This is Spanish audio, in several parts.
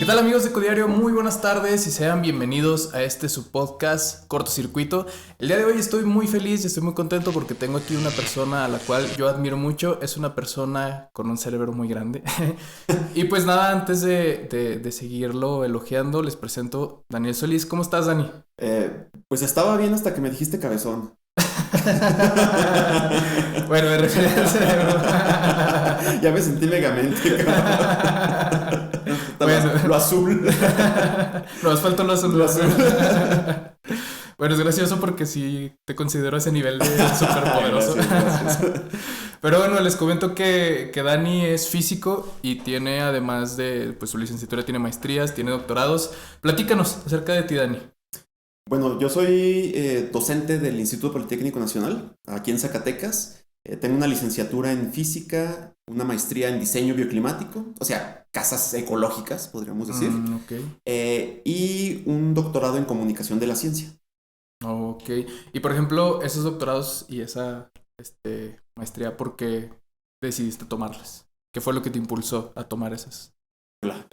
¿Qué tal, amigos de Codiario? Muy buenas tardes y sean bienvenidos a este su podcast Cortocircuito. El día de hoy estoy muy feliz y estoy muy contento porque tengo aquí una persona a la cual yo admiro mucho. Es una persona con un cerebro muy grande. Y pues nada, antes de seguirlo elogiando, les presento a Daniel Solís. ¿Cómo estás, Dani? Pues estaba bien hasta que me dijiste cabezón. Bueno, me refería al cerebro. Ya me sentí megamente, cabrón. Bueno, Lo azul. no, faltó lo azul. Lo azul. Bueno, es gracioso porque sí te considero ese nivel de superpoderoso. Gracias. Pero bueno, les comento que Dani es físico y tiene, además de pues, su licenciatura, tiene maestrías, tiene doctorados. Platícanos acerca de ti, Dani. Bueno, yo soy docente del Instituto Politécnico Nacional, aquí en Zacatecas. Tengo una licenciatura en física, una maestría en diseño bioclimático, o sea, casas ecológicas, podríamos decir, Ok. y un doctorado en comunicación de la ciencia. Ok. Y por ejemplo, esos doctorados y esa maestría, ¿por qué decidiste tomarlas? ¿Qué fue lo que te impulsó a tomar esas? Claro.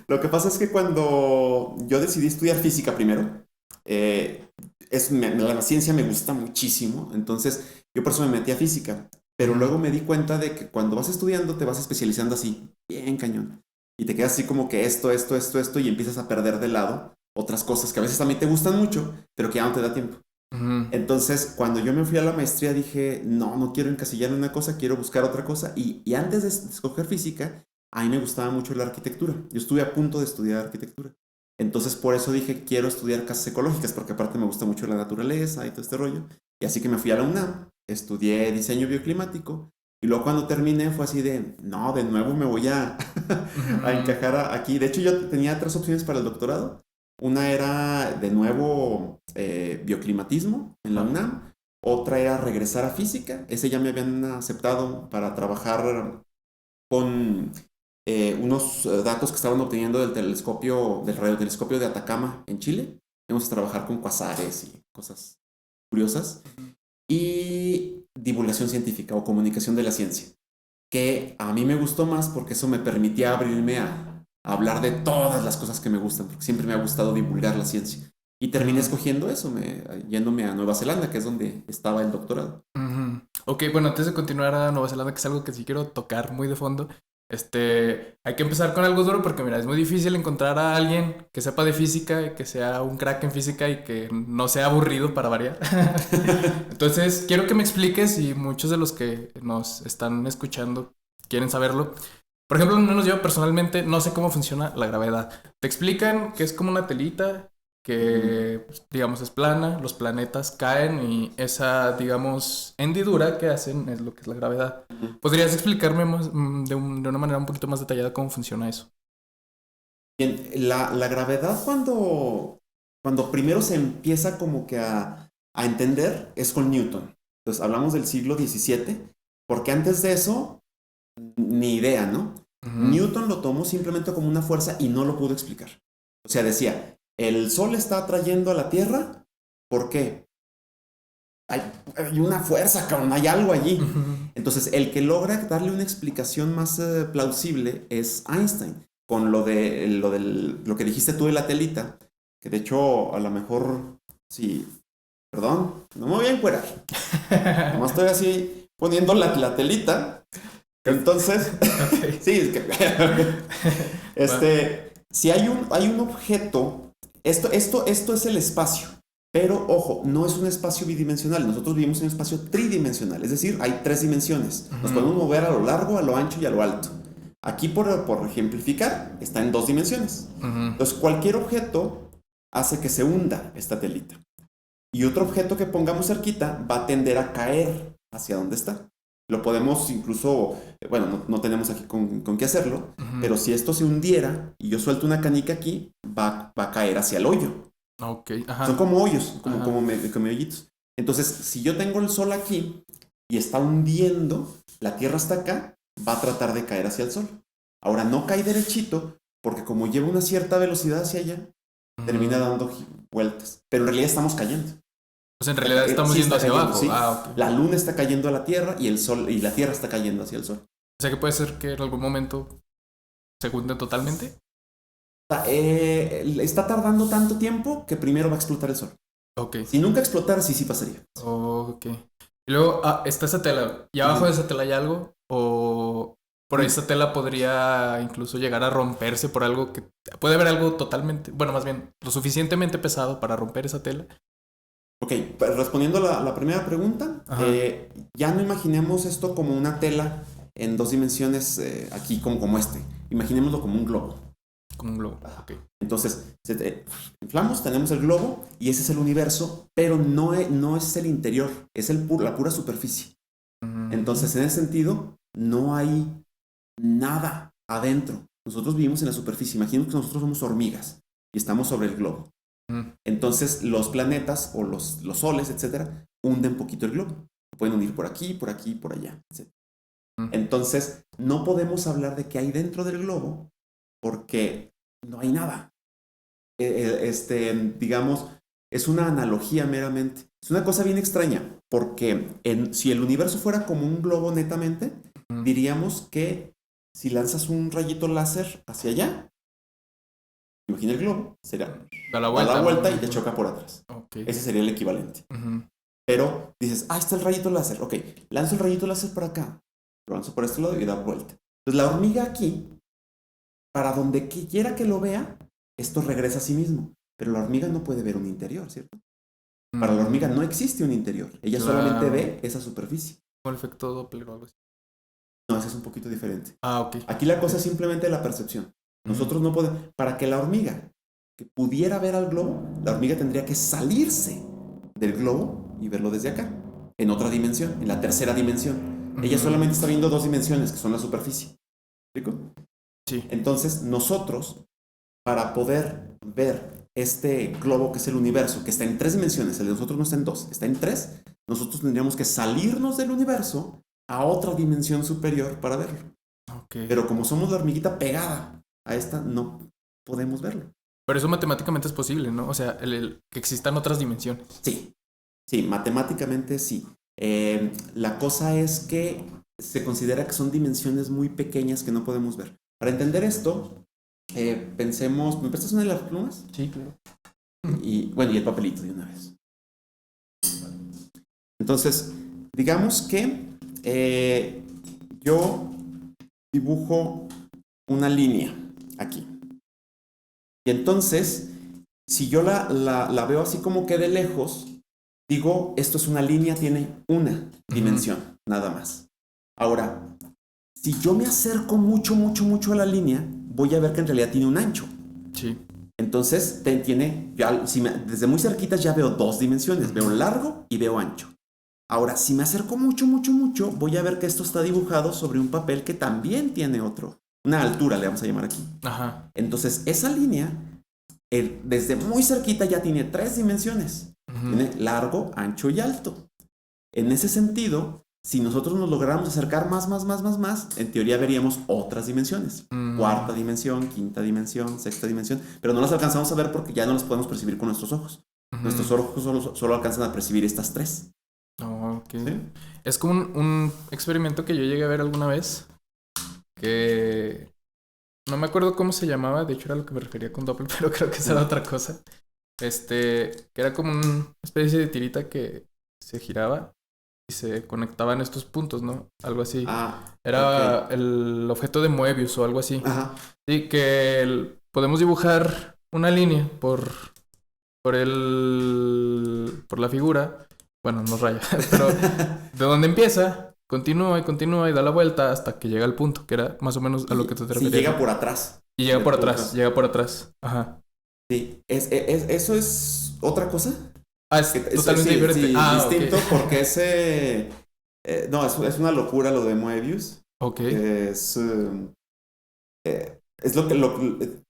Lo que pasa es que cuando yo decidí estudiar física primero, la ciencia me gusta muchísimo, entonces yo por eso me metí a física, pero luego me di cuenta de que cuando vas estudiando te vas especializando así, bien cañón, y te quedas así como que esto, y empiezas a perder de lado otras cosas que a veces también te gustan mucho, pero que ya no te da tiempo. Ujú. Entonces, cuando yo me fui a la maestría dije, no quiero encasillar en una cosa, quiero buscar otra cosa. Y antes de escoger física, a mí me gustaba mucho la arquitectura. Yo estuve a punto de estudiar arquitectura. Entonces, por eso dije, quiero estudiar casas ecológicas, porque aparte me gusta mucho la naturaleza y todo este rollo. Y así que me fui a la UNAM, estudié diseño bioclimático. Y luego cuando terminé fue así de, no, de nuevo me voy a Ujú. encajar aquí. De hecho, yo tenía tres opciones para el doctorado. Una era de nuevo bioclimatismo en la Ajá. UNAM, otra era regresar a física, ese ya me habían aceptado para trabajar con unos datos que estaban obteniendo del radiotelescopio de Atacama en Chile. Vamos a trabajar con cuasares y cosas curiosas. Y divulgación científica o comunicación de la ciencia, que a mí me gustó más porque eso me permitía abrirme a hablar de todas las cosas que me gustan, porque siempre me ha gustado divulgar la ciencia. Y terminé Ujú. escogiendo eso, yéndome a Nueva Zelanda, que es donde estaba el doctorado. Ujú. Ok, bueno, antes de continuar a Nueva Zelanda, que es algo que sí quiero tocar muy de fondo, hay que empezar con algo duro porque, mira, es muy difícil encontrar a alguien que sepa de física y que sea un crack en física y que no sea aburrido para variar. Entonces, quiero que me expliques y muchos de los que nos están escuchando quieren saberlo. Por ejemplo, al menos yo personalmente no sé cómo funciona la gravedad. Te explican que es como una telita Ujú. que, pues, digamos, es plana, los planetas caen y esa, digamos, hendidura que hacen es lo que es la gravedad. Ujú. ¿Podrías explicarme de una manera un poquito más detallada cómo funciona eso? Bien, la gravedad cuando primero se empieza como que a entender es con Newton. Entonces hablamos del siglo XVII, porque antes de eso, ni idea, ¿no? Ujú. Newton lo tomó simplemente como una fuerza y no lo pudo explicar. O sea, decía, el Sol está atrayendo a la Tierra, ¿por qué? Hay una fuerza, cabrón, hay algo allí. Ujú. Entonces, el que logra darle una explicación más plausible es Einstein, con lo que dijiste tú de la telita, que de hecho, a lo mejor, sí, perdón, no me voy a encuerar, nomás estoy así poniendo la telita. Entonces, Ok. sí, es que Va. si hay un objeto, esto es el espacio, pero ojo, no es un espacio bidimensional, nosotros vivimos en un espacio tridimensional, es decir, hay tres dimensiones, nos Ujú. podemos mover a lo largo, a lo ancho y a lo alto. Aquí, por ejemplificar, está en dos dimensiones. Ujú. Entonces, cualquier objeto hace que se hunda esta telita. Y otro objeto que pongamos cerquita va a tender a caer hacia donde está. Lo podemos incluso, bueno, no tenemos aquí con qué hacerlo, Ujú. pero si esto se hundiera y yo suelto una canica aquí, va a caer hacia el hoyo. Ok, Son ajá, como hoyos, ajá. como hoyitos. Entonces, si yo tengo el sol aquí y está hundiendo, la Tierra está acá, va a tratar de caer hacia el sol. Ahora, no cae derechito, porque como lleva una cierta velocidad hacia allá, termina Ujú. dando vueltas. Pero en realidad estamos cayendo. Pues en realidad estamos Sí yendo está hacia cayendo, abajo. sí. Ah, ok. La luna está cayendo a la Tierra y el sol y la Tierra está cayendo hacia el sol. O sea que puede ser que en algún momento se junten totalmente. Está tardando tanto tiempo que primero va a explotar el sol. Ok. Si nunca explotara, sí pasaría. Ok. Y luego está esa tela. ¿Y abajo de esa tela hay algo? ¿O por esa tela podría incluso llegar a romperse por algo que... Puede haber algo totalmente... Bueno, más bien, lo suficientemente pesado para romper esa tela. Ok, respondiendo a la primera pregunta, ya no imaginemos esto como una tela en dos dimensiones aquí como este. Imaginémoslo como un globo. Como un globo, ok. Entonces, inflamos, tenemos el globo y ese es el universo, pero no es el interior, es la pura superficie. Entonces, en ese sentido, no hay nada adentro. Nosotros vivimos en la superficie. Imaginemos que nosotros somos hormigas y estamos sobre el globo. Entonces, los planetas o los soles, etcétera, hunden poquito el globo. Pueden hundir por aquí, por aquí, por allá, etcétera. Entonces, no podemos hablar de qué hay dentro del globo porque no hay nada. Digamos, es una analogía meramente. Es una cosa bien extraña, porque si el universo fuera como un globo netamente, diríamos que si lanzas un rayito láser hacia allá, imagina el globo, da la vuelta y te choca por atrás. Okay. Ese sería el equivalente. Pero dices, está el rayito láser. Ok, lanzo el rayito láser por acá, lo lanzo por este lado y da vuelta. Entonces la hormiga aquí, para donde quiera que lo vea, esto regresa a sí mismo. Pero la hormiga no puede ver un interior, ¿cierto? Para la hormiga no existe un interior. Ella solamente ve esa superficie. ¿Como el efecto Doppler o algo así? No, eso es un poquito diferente. Ok. Aquí la cosa es simplemente la percepción. Nosotros no podemos... Para que la hormiga que pudiera ver al globo, la hormiga tendría que salirse del globo y verlo desde acá, en otra dimensión, en la tercera dimensión. Ella solamente está viendo dos dimensiones, que son la superficie. ¿Explico? Sí. Entonces, nosotros, para poder ver este globo que es el universo, que está en tres dimensiones, el de nosotros no está en dos, está en tres, nosotros tendríamos que salirnos del universo a otra dimensión superior para verlo. Okay. Pero como somos la hormiguita pegada a esta, no podemos verlo. Pero eso matemáticamente es posible, ¿no? O sea, que existan otras dimensiones. Sí, matemáticamente sí. La cosa es que se considera que son dimensiones muy pequeñas que no podemos ver. Para entender esto, pensemos... ¿Me prestas una de las plumas? Sí, claro. Y el papelito de una vez. Entonces, digamos que yo dibujo una línea aquí. Y entonces, si yo la veo así como que de lejos, digo, esto es una línea, tiene una dimensión, nada más. Ahora, si yo me acerco mucho, mucho, mucho a la línea, voy a ver que en realidad tiene un ancho. Sí. Entonces, desde muy cerquitas ya veo dos dimensiones, veo largo y veo ancho. Ahora, si me acerco mucho, mucho, mucho, voy a ver que esto está dibujado sobre un papel que también tiene una altura, le vamos a llamar aquí. Ajá. Entonces, esa línea, desde muy cerquita ya tiene tres dimensiones. Tiene largo, ancho y alto. En ese sentido, si nosotros nos lográramos acercar más, en teoría veríamos otras dimensiones. Cuarta dimensión, quinta dimensión, sexta dimensión, pero no las alcanzamos a ver porque ya no las podemos percibir con nuestros ojos. Nuestros ojos solo alcanzan a percibir estas tres. Ok. ¿Sí? Es como un experimento que yo llegué a ver alguna vez, que no me acuerdo cómo se llamaba, de hecho era lo que me refería con Doppler, pero creo que esa era otra cosa. Que era como una especie de tirita que se giraba y se conectaban estos puntos, ¿no? Algo así. Era el objeto de Moebius o algo así. Ajá. Sí, que podemos dibujar una línea por la figura. Bueno, no raya, pero de donde empieza, continúa y da la vuelta hasta que llega al punto, que era más o menos a lo que tú te referías. Sí, llega por atrás. Y llega por atrás. Ajá. Sí, ¿eso es otra cosa? Es totalmente diferente. Sí, distinto porque no, es una locura lo de Moebius. Ok. Es lo que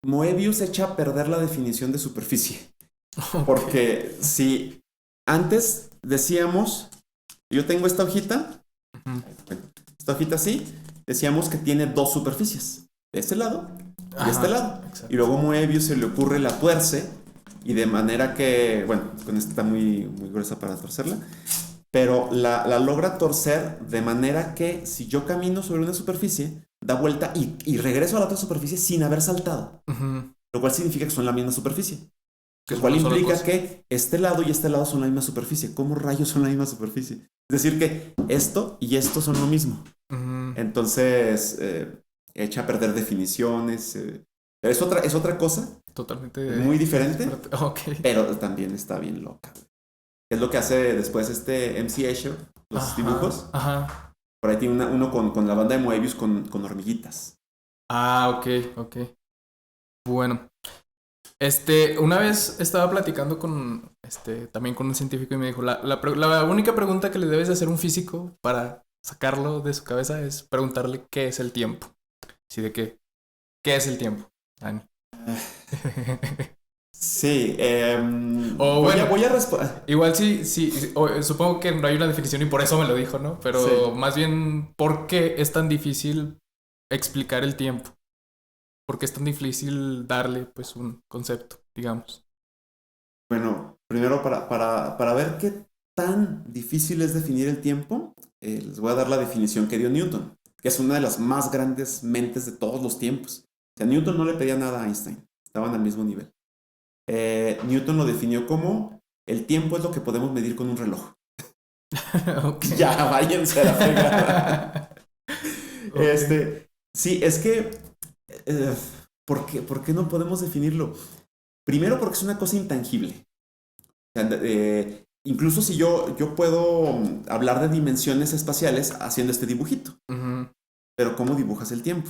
Moebius echa a perder la definición de superficie. Okay. Porque si antes decíamos, yo tengo esta hojita, esta hojita así, decíamos que tiene dos superficies, de este lado y de este lado. Exacto. Y luego Moebius se le ocurre, la tuerce, y de manera que, bueno, con esta está muy, muy gruesa para torcerla, pero la logra torcer de manera que si yo camino sobre una superficie, da vuelta y regreso a la otra superficie sin haber saltado. lo cual significa que son la misma superficie. Que Lo es cual una sola implica cosa. que este lado y este lado son la misma superficie. ¿Cómo rayos son la misma superficie? Es decir, que esto y esto son lo mismo. Ujú. Entonces, echa a perder definiciones. Pero es otra cosa, es Totalmente. muy diferente, Ok. pero también está bien loca. Es lo que hace después este MC Escher, los Ajá. dibujos. Ajá. Por ahí tiene uno con la banda de Moebius con hormiguitas. Ah, ok, ok. Bueno. Una vez estaba platicando con, también con un científico y me dijo, la única pregunta que le debes de hacer a un físico para sacarlo de su cabeza es preguntarle qué es el tiempo. Sí, de qué es el tiempo, Dani. Sí, O bueno, voy a responder. igual sí, supongo que no hay una definición y por eso me lo dijo, ¿no? Pero Sí. más bien, ¿por qué es tan difícil explicar el tiempo? ¿Por qué es tan difícil darle, pues, un concepto, digamos? Bueno, primero para ver qué tan difícil es definir el tiempo, les voy a dar la definición que dio Newton, que es una de las más grandes mentes de todos los tiempos. O sea, Newton no le pedía nada a Einstein, estaban al mismo nivel. Newton lo definió como el tiempo es lo que podemos medir con un reloj. Ok. Ya, váyanse a la fregada. Ok. Sí, es que, eh, por qué no podemos definirlo? Primero porque es una cosa intangible. O sea, incluso si yo puedo hablar de dimensiones espaciales haciendo este dibujito, Ujú. pero ¿cómo dibujas el tiempo?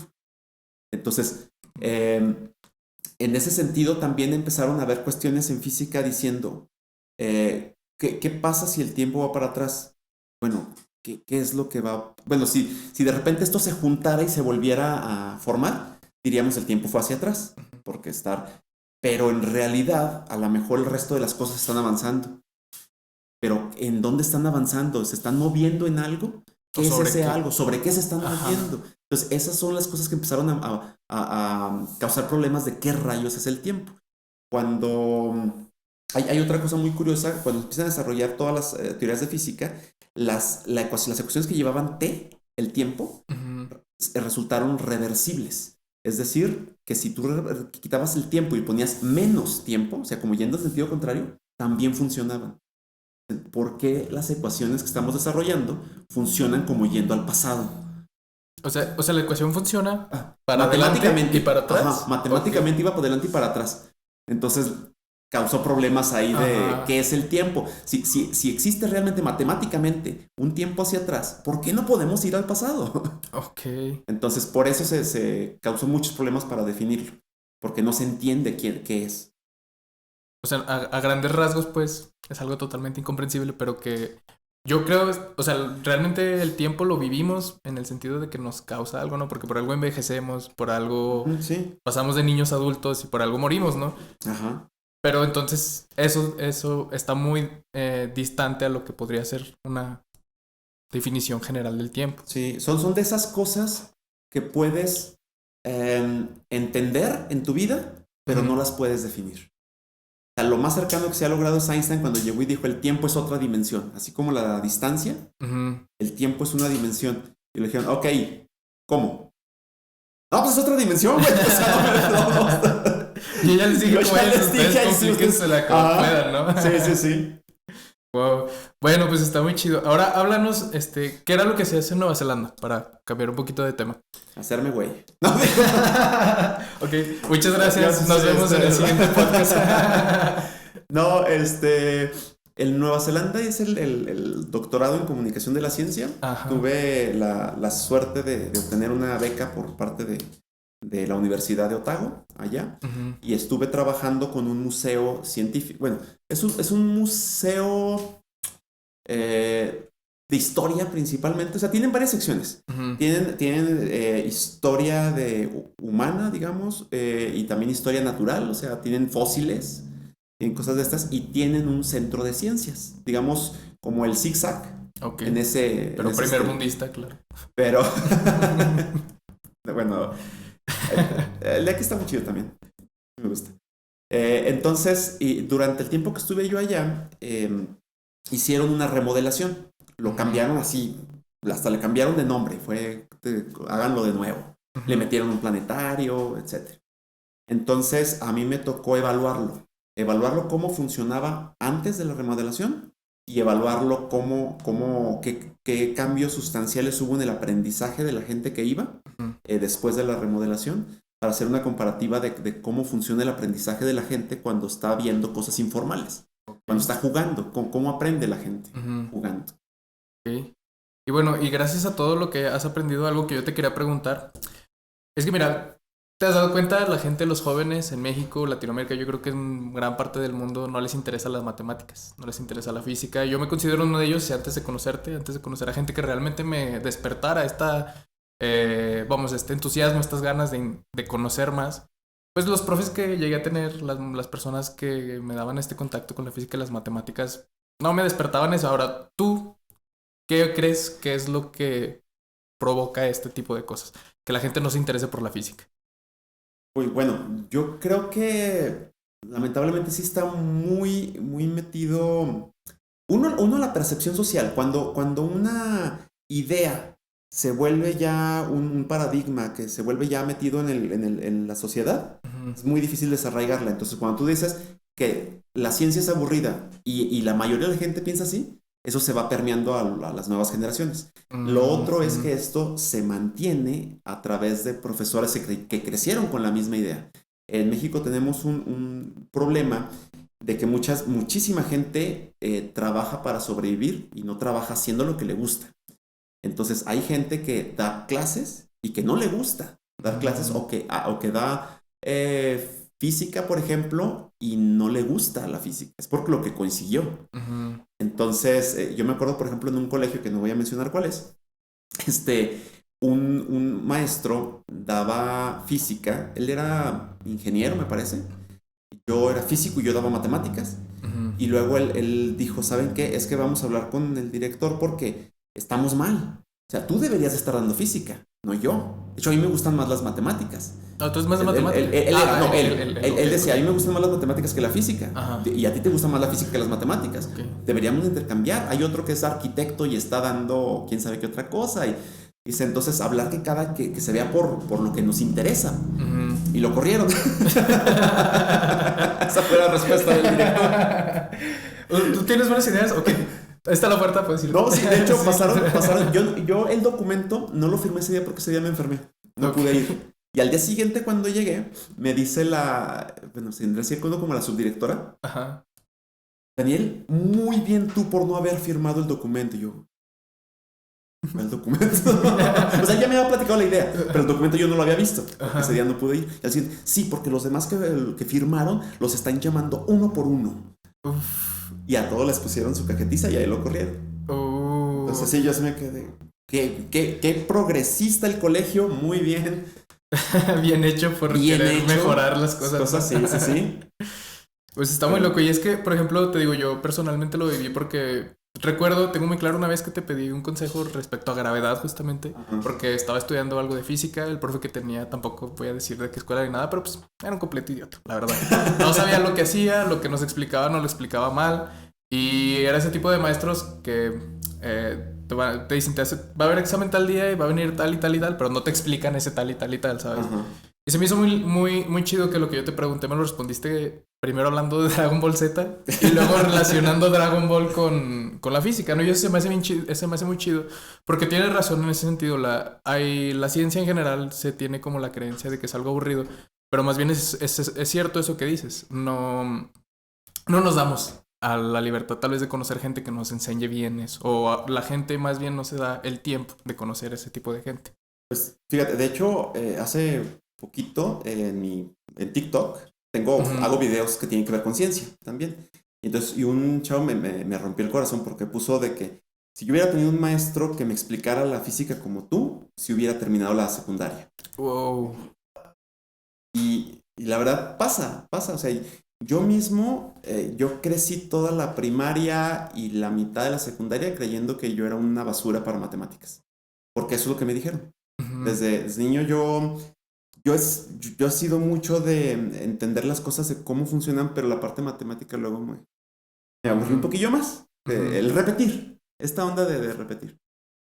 Entonces, en ese sentido también empezaron a haber cuestiones en física diciendo, ¿qué pasa si el tiempo va para atrás? Bueno, ¿qué es lo que va? Bueno, si de repente esto se juntara y se volviera a formar, diríamos el tiempo fue hacia atrás, porque estar... Pero en realidad, a lo mejor el resto de las cosas están avanzando. Pero ¿en dónde están avanzando? ¿Se están moviendo en algo? ¿O ¿Qué es sobre ese qué? algo? ¿Sobre qué se están Ajá. moviendo? Entonces, esas son las cosas que empezaron a causar problemas de qué rayos es el tiempo. Cuando hay otra cosa muy curiosa, cuando empiezan a desarrollar todas las teorías de física, las ecuaciones que llevaban t, el tiempo, Ujú. resultaron reversibles. Es decir, que si tú quitabas el tiempo y ponías menos tiempo, o sea, como yendo en sentido contrario, también funcionaban. ¿Por qué las ecuaciones que estamos desarrollando funcionan como yendo al pasado? O sea, la ecuación funciona para adelante y para Matemáticamente, ajá, atrás. Ok. matemáticamente iba para adelante y para atrás. Entonces causó problemas ahí de qué Ajá. es el tiempo. Si existe realmente matemáticamente un tiempo hacia atrás, ¿por qué no podemos ir al pasado? Ok. Entonces por eso se causó muchos problemas para definirlo, porque no se entiende qué es. O sea, a grandes rasgos, pues, es algo totalmente incomprensible, pero que yo creo, o sea, realmente el tiempo lo vivimos en el sentido de que nos causa algo, ¿no? Porque por algo envejecemos, por algo Sí, pasamos de niños a adultos y por algo morimos, ¿no? ajá. Pero entonces eso está muy distante a lo que podría ser una definición general del tiempo. Sí, son de esas cosas que puedes entender en tu vida, pero no Ujú, las puedes definir. O sea, lo más cercano que se ha logrado es Einstein cuando llegó y dijo el tiempo es otra dimensión. Así como la distancia, ujú. el tiempo es una dimensión. Y le dijeron, ok, ¿cómo? No, pues es otra dimensión, güey. O sea, no. Yo ya les dije Yo cómo ya es, les ustedes dije ahí sí, ustedes. complíquensela como puedan, Ajá. ¿no? Sí, sí, sí. Wow. Bueno, pues está muy chido. Ahora háblanos, ¿qué era lo que se hace en Nueva Zelanda? Para cambiar un poquito de tema. Hacerme güey. No, Ok, muchas ya gracias. Nos sé, vemos en el siguiente podcast. No, el Nueva Zelanda es el doctorado en comunicación de la ciencia. Ajá. Tuve la suerte de obtener una beca por parte de la Universidad de Otago, allá, Ujú, y estuve trabajando con un museo científico. Bueno, es un museo de historia principalmente. O sea, tienen varias secciones. ujú. Tienen historia humana, digamos, y también historia natural. O sea, tienen fósiles, tienen cosas de estas, y tienen un centro de ciencias, digamos, como el zigzag Ok. en Pero ese primer estilo. mundista, claro. Pero, bueno, el de aquí está muy chido también. Me gusta. Entonces, y durante el tiempo que estuve yo allá, hicieron una remodelación. Lo Ujú, cambiaron así, hasta le cambiaron de nombre. Háganlo de nuevo. Le ujú. metieron un planetario, etcétera. Entonces, a mí me tocó evaluarlo cómo funcionaba antes de la remodelación y evaluarlo qué cambios sustanciales hubo en el aprendizaje de la gente que iba Ujú. después de la remodelación, para hacer una comparativa de cómo funciona el aprendizaje de la gente cuando está viendo cosas informales, cuando Ok. está jugando, cómo aprende la gente Ujú. jugando. Ok. Y bueno, y gracias a todo lo que has aprendido, algo que yo te quería preguntar, es que mira, ¿te has dado cuenta? La gente, los jóvenes en México, Latinoamérica, yo creo que en gran parte del mundo no les interesa las matemáticas, no les interesa la física. Yo me considero uno de ellos y antes de conocerte, antes de conocer a gente que realmente me despertara vamos, este entusiasmo, estas ganas de conocer más, pues los profes que llegué a tener, las personas que me daban este contacto con la física y las matemáticas, no me despertaban eso. Ahora, ¿tú qué crees que es lo que provoca este tipo de cosas? Que la gente no se interese por la física. Uy, bueno, yo creo que lamentablemente sí está muy metido. Uno, la percepción social, cuando una idea se vuelve ya un paradigma que se vuelve ya metido en la sociedad, Ujú. es muy difícil desarraigarla. Entonces, cuando tú dices que la ciencia es aburrida y la mayoría de la gente piensa así, eso se va permeando a las nuevas generaciones. Lo otro es Ujú. que esto se mantiene a través de profesores que crecieron con la misma idea. En México tenemos un problema de que muchísima gente trabaja para sobrevivir y no trabaja haciendo lo que le gusta. Entonces hay gente que da clases y que no le gusta dar clases Ujú. o que da física, por ejemplo, y no le gusta la física. Es porque lo que consiguió. Ujú. Entonces, yo me acuerdo, por ejemplo, en un colegio que no voy a mencionar cuál es, este, un maestro daba física, él era ingeniero, me parece, yo era físico y yo daba matemáticas. Ujú. Y luego él dijo, ¿saben qué? Es que vamos a hablar con el director porque estamos mal. O sea, tú deberías estar dando física, no yo. De hecho, a mí me gustan más las matemáticas. Ah, ¿tú es más de Él, matemáticas? él era, no, Ok, él decía, ok. a mí me gustan más las matemáticas que la física. Ajá. Y a ti te gusta más la física que las matemáticas. Ok. Deberíamos intercambiar. Hay otro que es arquitecto y está dando quién sabe qué otra cosa. Y dice, entonces, hablar que se vea por lo que nos interesa. Ujú. Y lo corrieron. Esa fue la respuesta del director. ¿Tú tienes buenas ideas? Ok. Ahí está la puerta, puedes ir. No, sí, de hecho Sí. pasaron. Yo el documento no lo firmé ese día porque ese día me enfermé. No Ok. pude ir. Y al día siguiente, cuando llegué, me dice bueno, se vendría siendo como la subdirectora. Ajá. Daniel, muy bien tú por no haber firmado el documento. Y yo, ¿cuál documento? O sea, ya me había platicado la idea, pero el documento yo no lo había visto, porque ese día Ajá. no pude ir. Y al siguiente, sí, porque los demás que firmaron los están llamando uno por uno. Uf. Y a todos les pusieron su cajetiza y ahí lo corrieron. Entonces sí, yo sí me quedé. Qué progresista el colegio, muy bien. Bien hecho por Bien querer hecho. mejorar las Las cosas, ¿no? cosas, sí, sí, sí. Pues está muy Pero, loco. Y es que, por ejemplo, te digo, yo personalmente lo viví porque recuerdo, tengo muy claro una vez que te pedí un consejo respecto a gravedad, justamente, ajá. porque estaba estudiando algo de física. El profe que tenía, tampoco voy a decir de qué escuela ni nada, pero pues era un completo idiota, la verdad. No sabía lo que hacía, lo que nos explicaba, no lo explicaba mal. Y era ese tipo de maestros que te dicen, va a haber examen tal día y va a venir tal y tal y tal, pero no te explican ese tal y tal y tal, ¿sabes? Ajá. Y se me hizo muy chido que lo que yo te pregunté me lo respondiste primero hablando de Dragon Ball Z y luego relacionando Dragon Ball con la física, ¿no? Y eso se me hace bien chido, se me hace muy chido porque tienes razón en ese sentido. La ciencia en general se tiene como la creencia de que es algo aburrido, pero más bien es cierto eso que dices. No nos damos a la libertad tal vez de conocer gente que nos enseñe bien eso, la gente más bien no se da el tiempo de conocer ese tipo de gente. Pues fíjate, de hecho, hace poquito en TikTok Ujú. hago videos que tienen que ver con ciencia también. Y un chavo me rompió el corazón porque puso de que si yo hubiera tenido un maestro que me explicara la física como tú, si hubiera terminado la secundaria. Wow. Y la verdad pasa. O sea, yo mismo, yo crecí toda la primaria y la mitad de la secundaria creyendo que yo era una basura para matemáticas. Porque eso es lo que me dijeron. Ujú. Desde niño yo, yo he sido mucho de entender las cosas de cómo funcionan, pero la parte matemática luego me aburrí un Ujú. poquillo más. Ujú. El repetir, esta onda de repetir.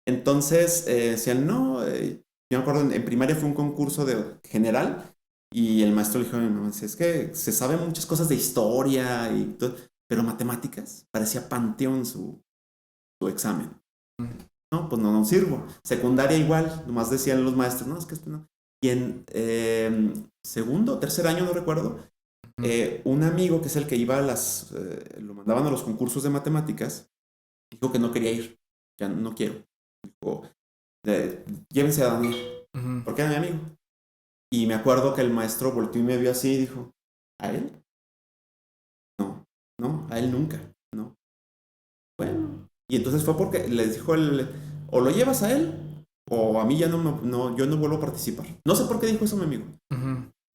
Entonces, decían, no, yo me acuerdo en primaria fue un concurso de general Y el maestro le dijo a mi mamá, dice, es que se saben muchas cosas de historia y todo, pero matemáticas, parecía panteón su examen. No, pues no sirvo. Secundaria igual, nomás decían los maestros, no, es que esto no. Y en segundo o tercer año, no recuerdo, un amigo que es el que iba a lo mandaban a los concursos de matemáticas, dijo que no quería ir, ya no quiero. Dijo, llévense a Daniel, porque era mi amigo. Y me acuerdo que el maestro volteó y me vio así y dijo, ¿a él? No, a él nunca, no. Bueno, y entonces fue porque les dijo o lo llevas a él, o a mí ya yo no vuelvo a participar. No sé por qué dijo eso mi amigo.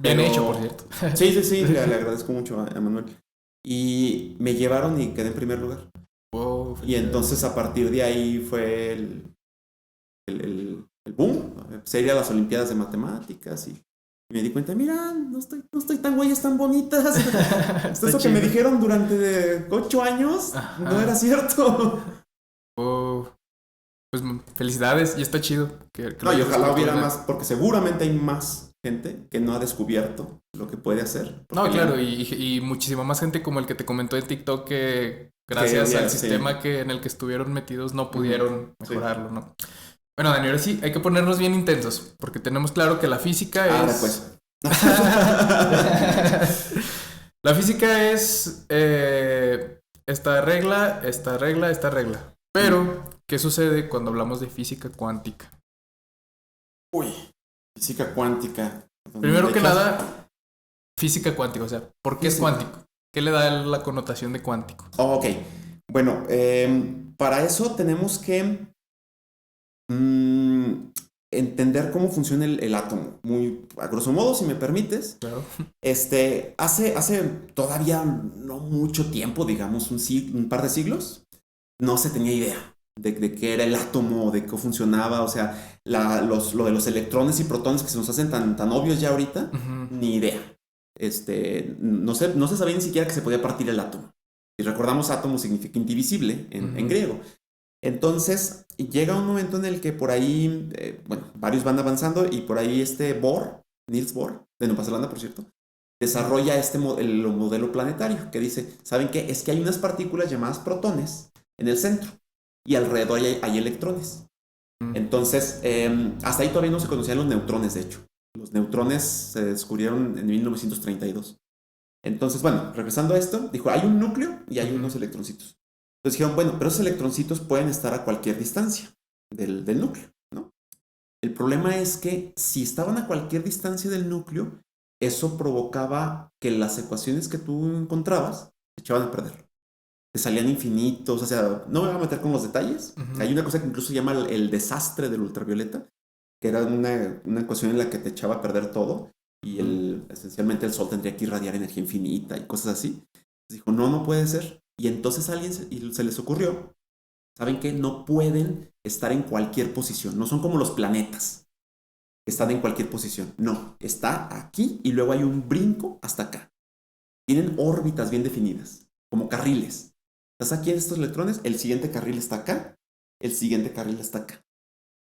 Bien hecho, por cierto. Sí, le agradezco mucho a Manuel. Y me llevaron y quedé en primer lugar. Wow, y entonces a partir de ahí fue el boom. Sería las Olimpiadas de Matemáticas y me di cuenta, mira, no estoy tan güeyes tan bonitas. Eso que me dijeron durante 8 años no era cierto. Pues felicidades, y está chido. No, y ojalá hubiera más, porque seguramente hay más gente que no ha descubierto lo que puede hacer. No, claro, y muchísima más gente como el que te comentó en TikTok que gracias al sistema en el que estuvieron metidos no pudieron mejorarlo, ¿no? Bueno, Dani, ahora sí, hay que ponernos bien intensos, porque tenemos claro que la física es... pues. La física es esta regla. Pero, ¿qué sucede cuando hablamos de física cuántica? Uy, física cuántica. Primero que nada, física cuántica, o sea, ¿por qué es cuántico? ¿Qué le da la connotación de cuántico? Ok, bueno, para eso tenemos que entender cómo funciona el átomo. Muy a grosso modo, si me permites. Claro. Hace todavía no mucho tiempo, digamos un par de siglos, no se tenía idea de qué era el átomo, de cómo funcionaba, o sea, lo de los electrones y protones que se nos hacen tan obvios ya ahorita, ni idea. No se sabía ni siquiera que se podía partir el átomo. Si recordamos, átomo significa indivisible en griego. Entonces, llega un momento en el que por ahí, varios van avanzando y por ahí Niels Bohr, de Nueva Zelanda, por cierto, desarrolla el modelo planetario que dice, ¿saben qué? Es que hay unas partículas llamadas protones en el centro y alrededor hay electrones. Entonces, hasta ahí todavía no se conocían los neutrones, de hecho. Los neutrones se descubrieron en 1932. Entonces, bueno, regresando a esto, dijo, hay un núcleo y hay unos electroncitos. Entonces dijeron, bueno, pero esos electroncitos pueden estar a cualquier distancia del núcleo, ¿no? El problema es que si estaban a cualquier distancia del núcleo, eso provocaba que las ecuaciones que tú encontrabas se echaban a perder. Te salían infinitos, o sea, no me voy a meter con los detalles. Hay una cosa que incluso se llama el desastre del ultravioleta, que era una ecuación en la que te echaba a perder todo y esencialmente el sol tendría que irradiar energía infinita y cosas así. Entonces dijo, no puede ser. Y entonces a alguien se les ocurrió, ¿saben qué? No pueden estar en cualquier posición, no son como los planetas, que están en cualquier posición. No, está aquí y luego hay un brinco hasta acá. Tienen órbitas bien definidas, como carriles. Estás aquí en estos electrones, el siguiente carril está acá, el siguiente carril está acá.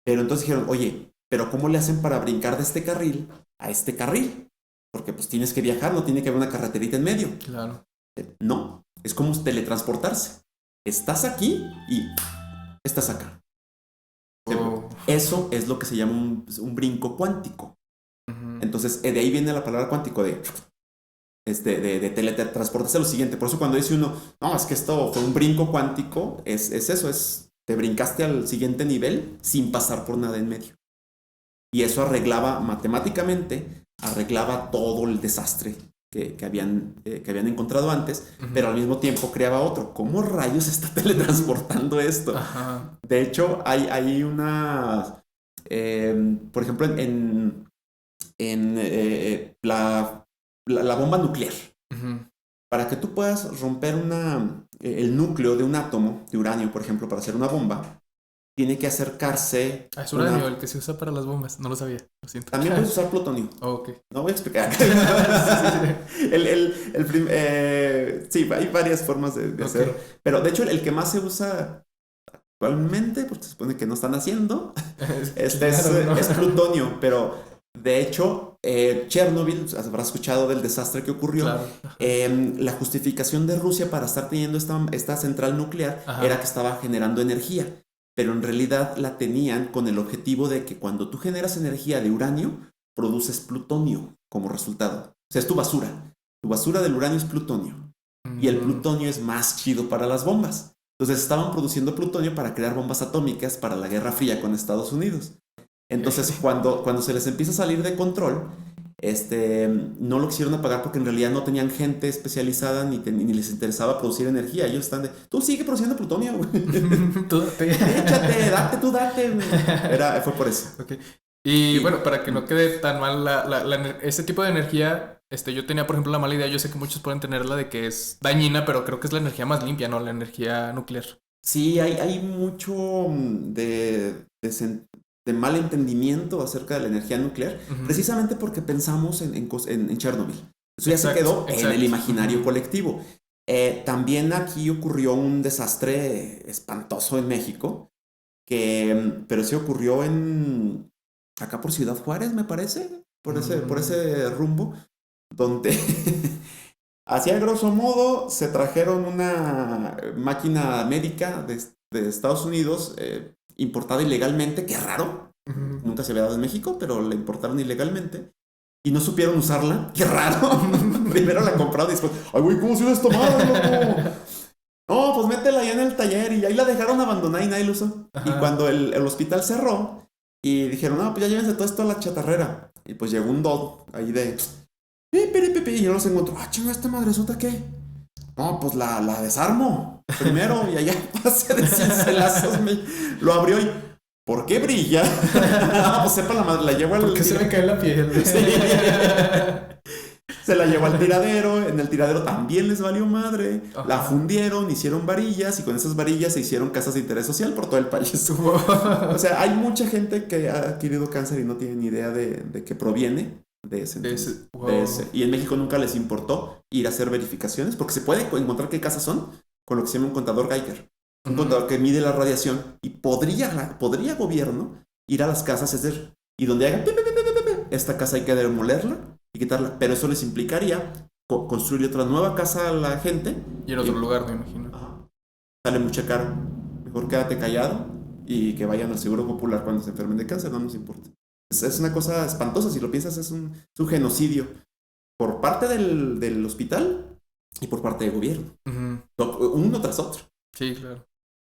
Pero entonces dijeron, oye, ¿pero cómo le hacen para brincar de este carril a este carril? Porque pues tienes que viajar, no tiene que haber una carreterita en medio. Claro. No, es como teletransportarse. Estás aquí y estás acá. Eso es lo que se llama un brinco cuántico. Entonces, de ahí viene la palabra cuántico, de teletransportarse a lo siguiente. Por eso cuando dice uno, no, es que esto fue un brinco cuántico, es eso, te brincaste al siguiente nivel sin pasar por nada en medio. Y eso matemáticamente, arreglaba todo el desastre que habían encontrado antes, pero al mismo tiempo creaba otro. ¿Cómo rayos está teletransportando esto? De hecho, hay una... por ejemplo, en la bomba nuclear. Para que tú puedas romper el núcleo de un átomo de uranio, por ejemplo, para hacer una bomba, tiene que acercarse... Es uranio el que se usa para las bombas. No lo sabía, lo siento. También puedes usar plutonio. Ok. No voy a explicar. Sí, hay varias formas de hacer. Pero de hecho, el que más se usa actualmente, porque se supone que no están haciendo, es plutonio. Pero De hecho, Chernobyl, habrás escuchado del desastre que ocurrió. Claro. La justificación de Rusia para estar teniendo esta central nuclear era que Ajá. estaba generando energía, pero en realidad la tenían con el objetivo de que cuando tú generas energía de uranio, produces plutonio como resultado. O sea, es tu basura. Tu basura del uranio es plutonio. Y el Mm, plutonio es más chido para las bombas. Entonces estaban produciendo plutonio para crear bombas atómicas para la Guerra Fría con Estados Unidos. Entonces, ok. cuando se les empieza a salir de control, no lo quisieron apagar porque en realidad no tenían gente especializada ni les interesaba producir energía. Ellos están de, tú sigue produciendo plutonio, güey. Tú date. Échate, date, tú date. Fue por eso. Ok. Y Y, bueno, para que no quede tan mal ese tipo de energía, yo tenía, por ejemplo, la mala idea, yo sé que muchos pueden tenerla de que es dañina, pero creo que es la energía más limpia, ¿no? La energía nuclear. sí, hay mucho de mal entendimiento acerca de la energía nuclear, Ujú. precisamente porque pensamos en Chernobyl. Eso ya se Exacto, quedó en el exacto. imaginario Ujú. colectivo. También aquí ocurrió un desastre espantoso en México, pero sí ocurrió acá por Ciudad Juárez, me parece, por Mm, ese rumbo, donde así a grosso modo se trajeron una máquina médica de Estados Unidos importada ilegalmente, qué raro, ujú. nunca se había dado en México, pero la importaron ilegalmente y no supieron usarla, qué raro. Primero la compraron y después, ay güey, ¿cómo se usa esta madre, loco? No, pues métela allá en el taller y ahí la dejaron abandonada y nadie la usó. Y Ajá. cuando el hospital cerró y dijeron, no, pues ya llévense todo esto a la chatarrera. Y pues llegó un dog ahí de, y yo los encontró, ah, chinga, esta madresota, ¿qué? No, pues la desarmo primero y allá pase de cincelazos lo abrió y ¿por qué brilla? No, pues sepa la madre, la llevo ¿Por al qué se me cae la piel? sí. Se la llevó al tiradero, en el tiradero también les valió madre, la Ajá. fundieron, hicieron varillas y con esas varillas se hicieron casas de interés social por todo el país. O Wow. sea, hay mucha gente que ha adquirido cáncer y no tiene ni idea de qué proviene de ese entonces. De ese. Wow. Y en México nunca les importó ir a hacer verificaciones porque se puede encontrar qué casas son con lo que se llama un contador Geiger. Un Ujú. contador que mide la radiación y podría gobierno ir a las casas, es decir, y donde haga esta casa hay que demolerla y quitarla, pero eso les implicaría construir otra nueva casa a la gente Y en y otro lugar, me imagino. ajá, sale mucha caro. Mejor quédate callado y que vayan al Seguro Popular cuando se enfermen de cáncer, no nos importa. Es una cosa espantosa, si lo piensas, es un genocidio por parte del hospital y por parte del gobierno, Ujú. uno tras otro. Sí, claro.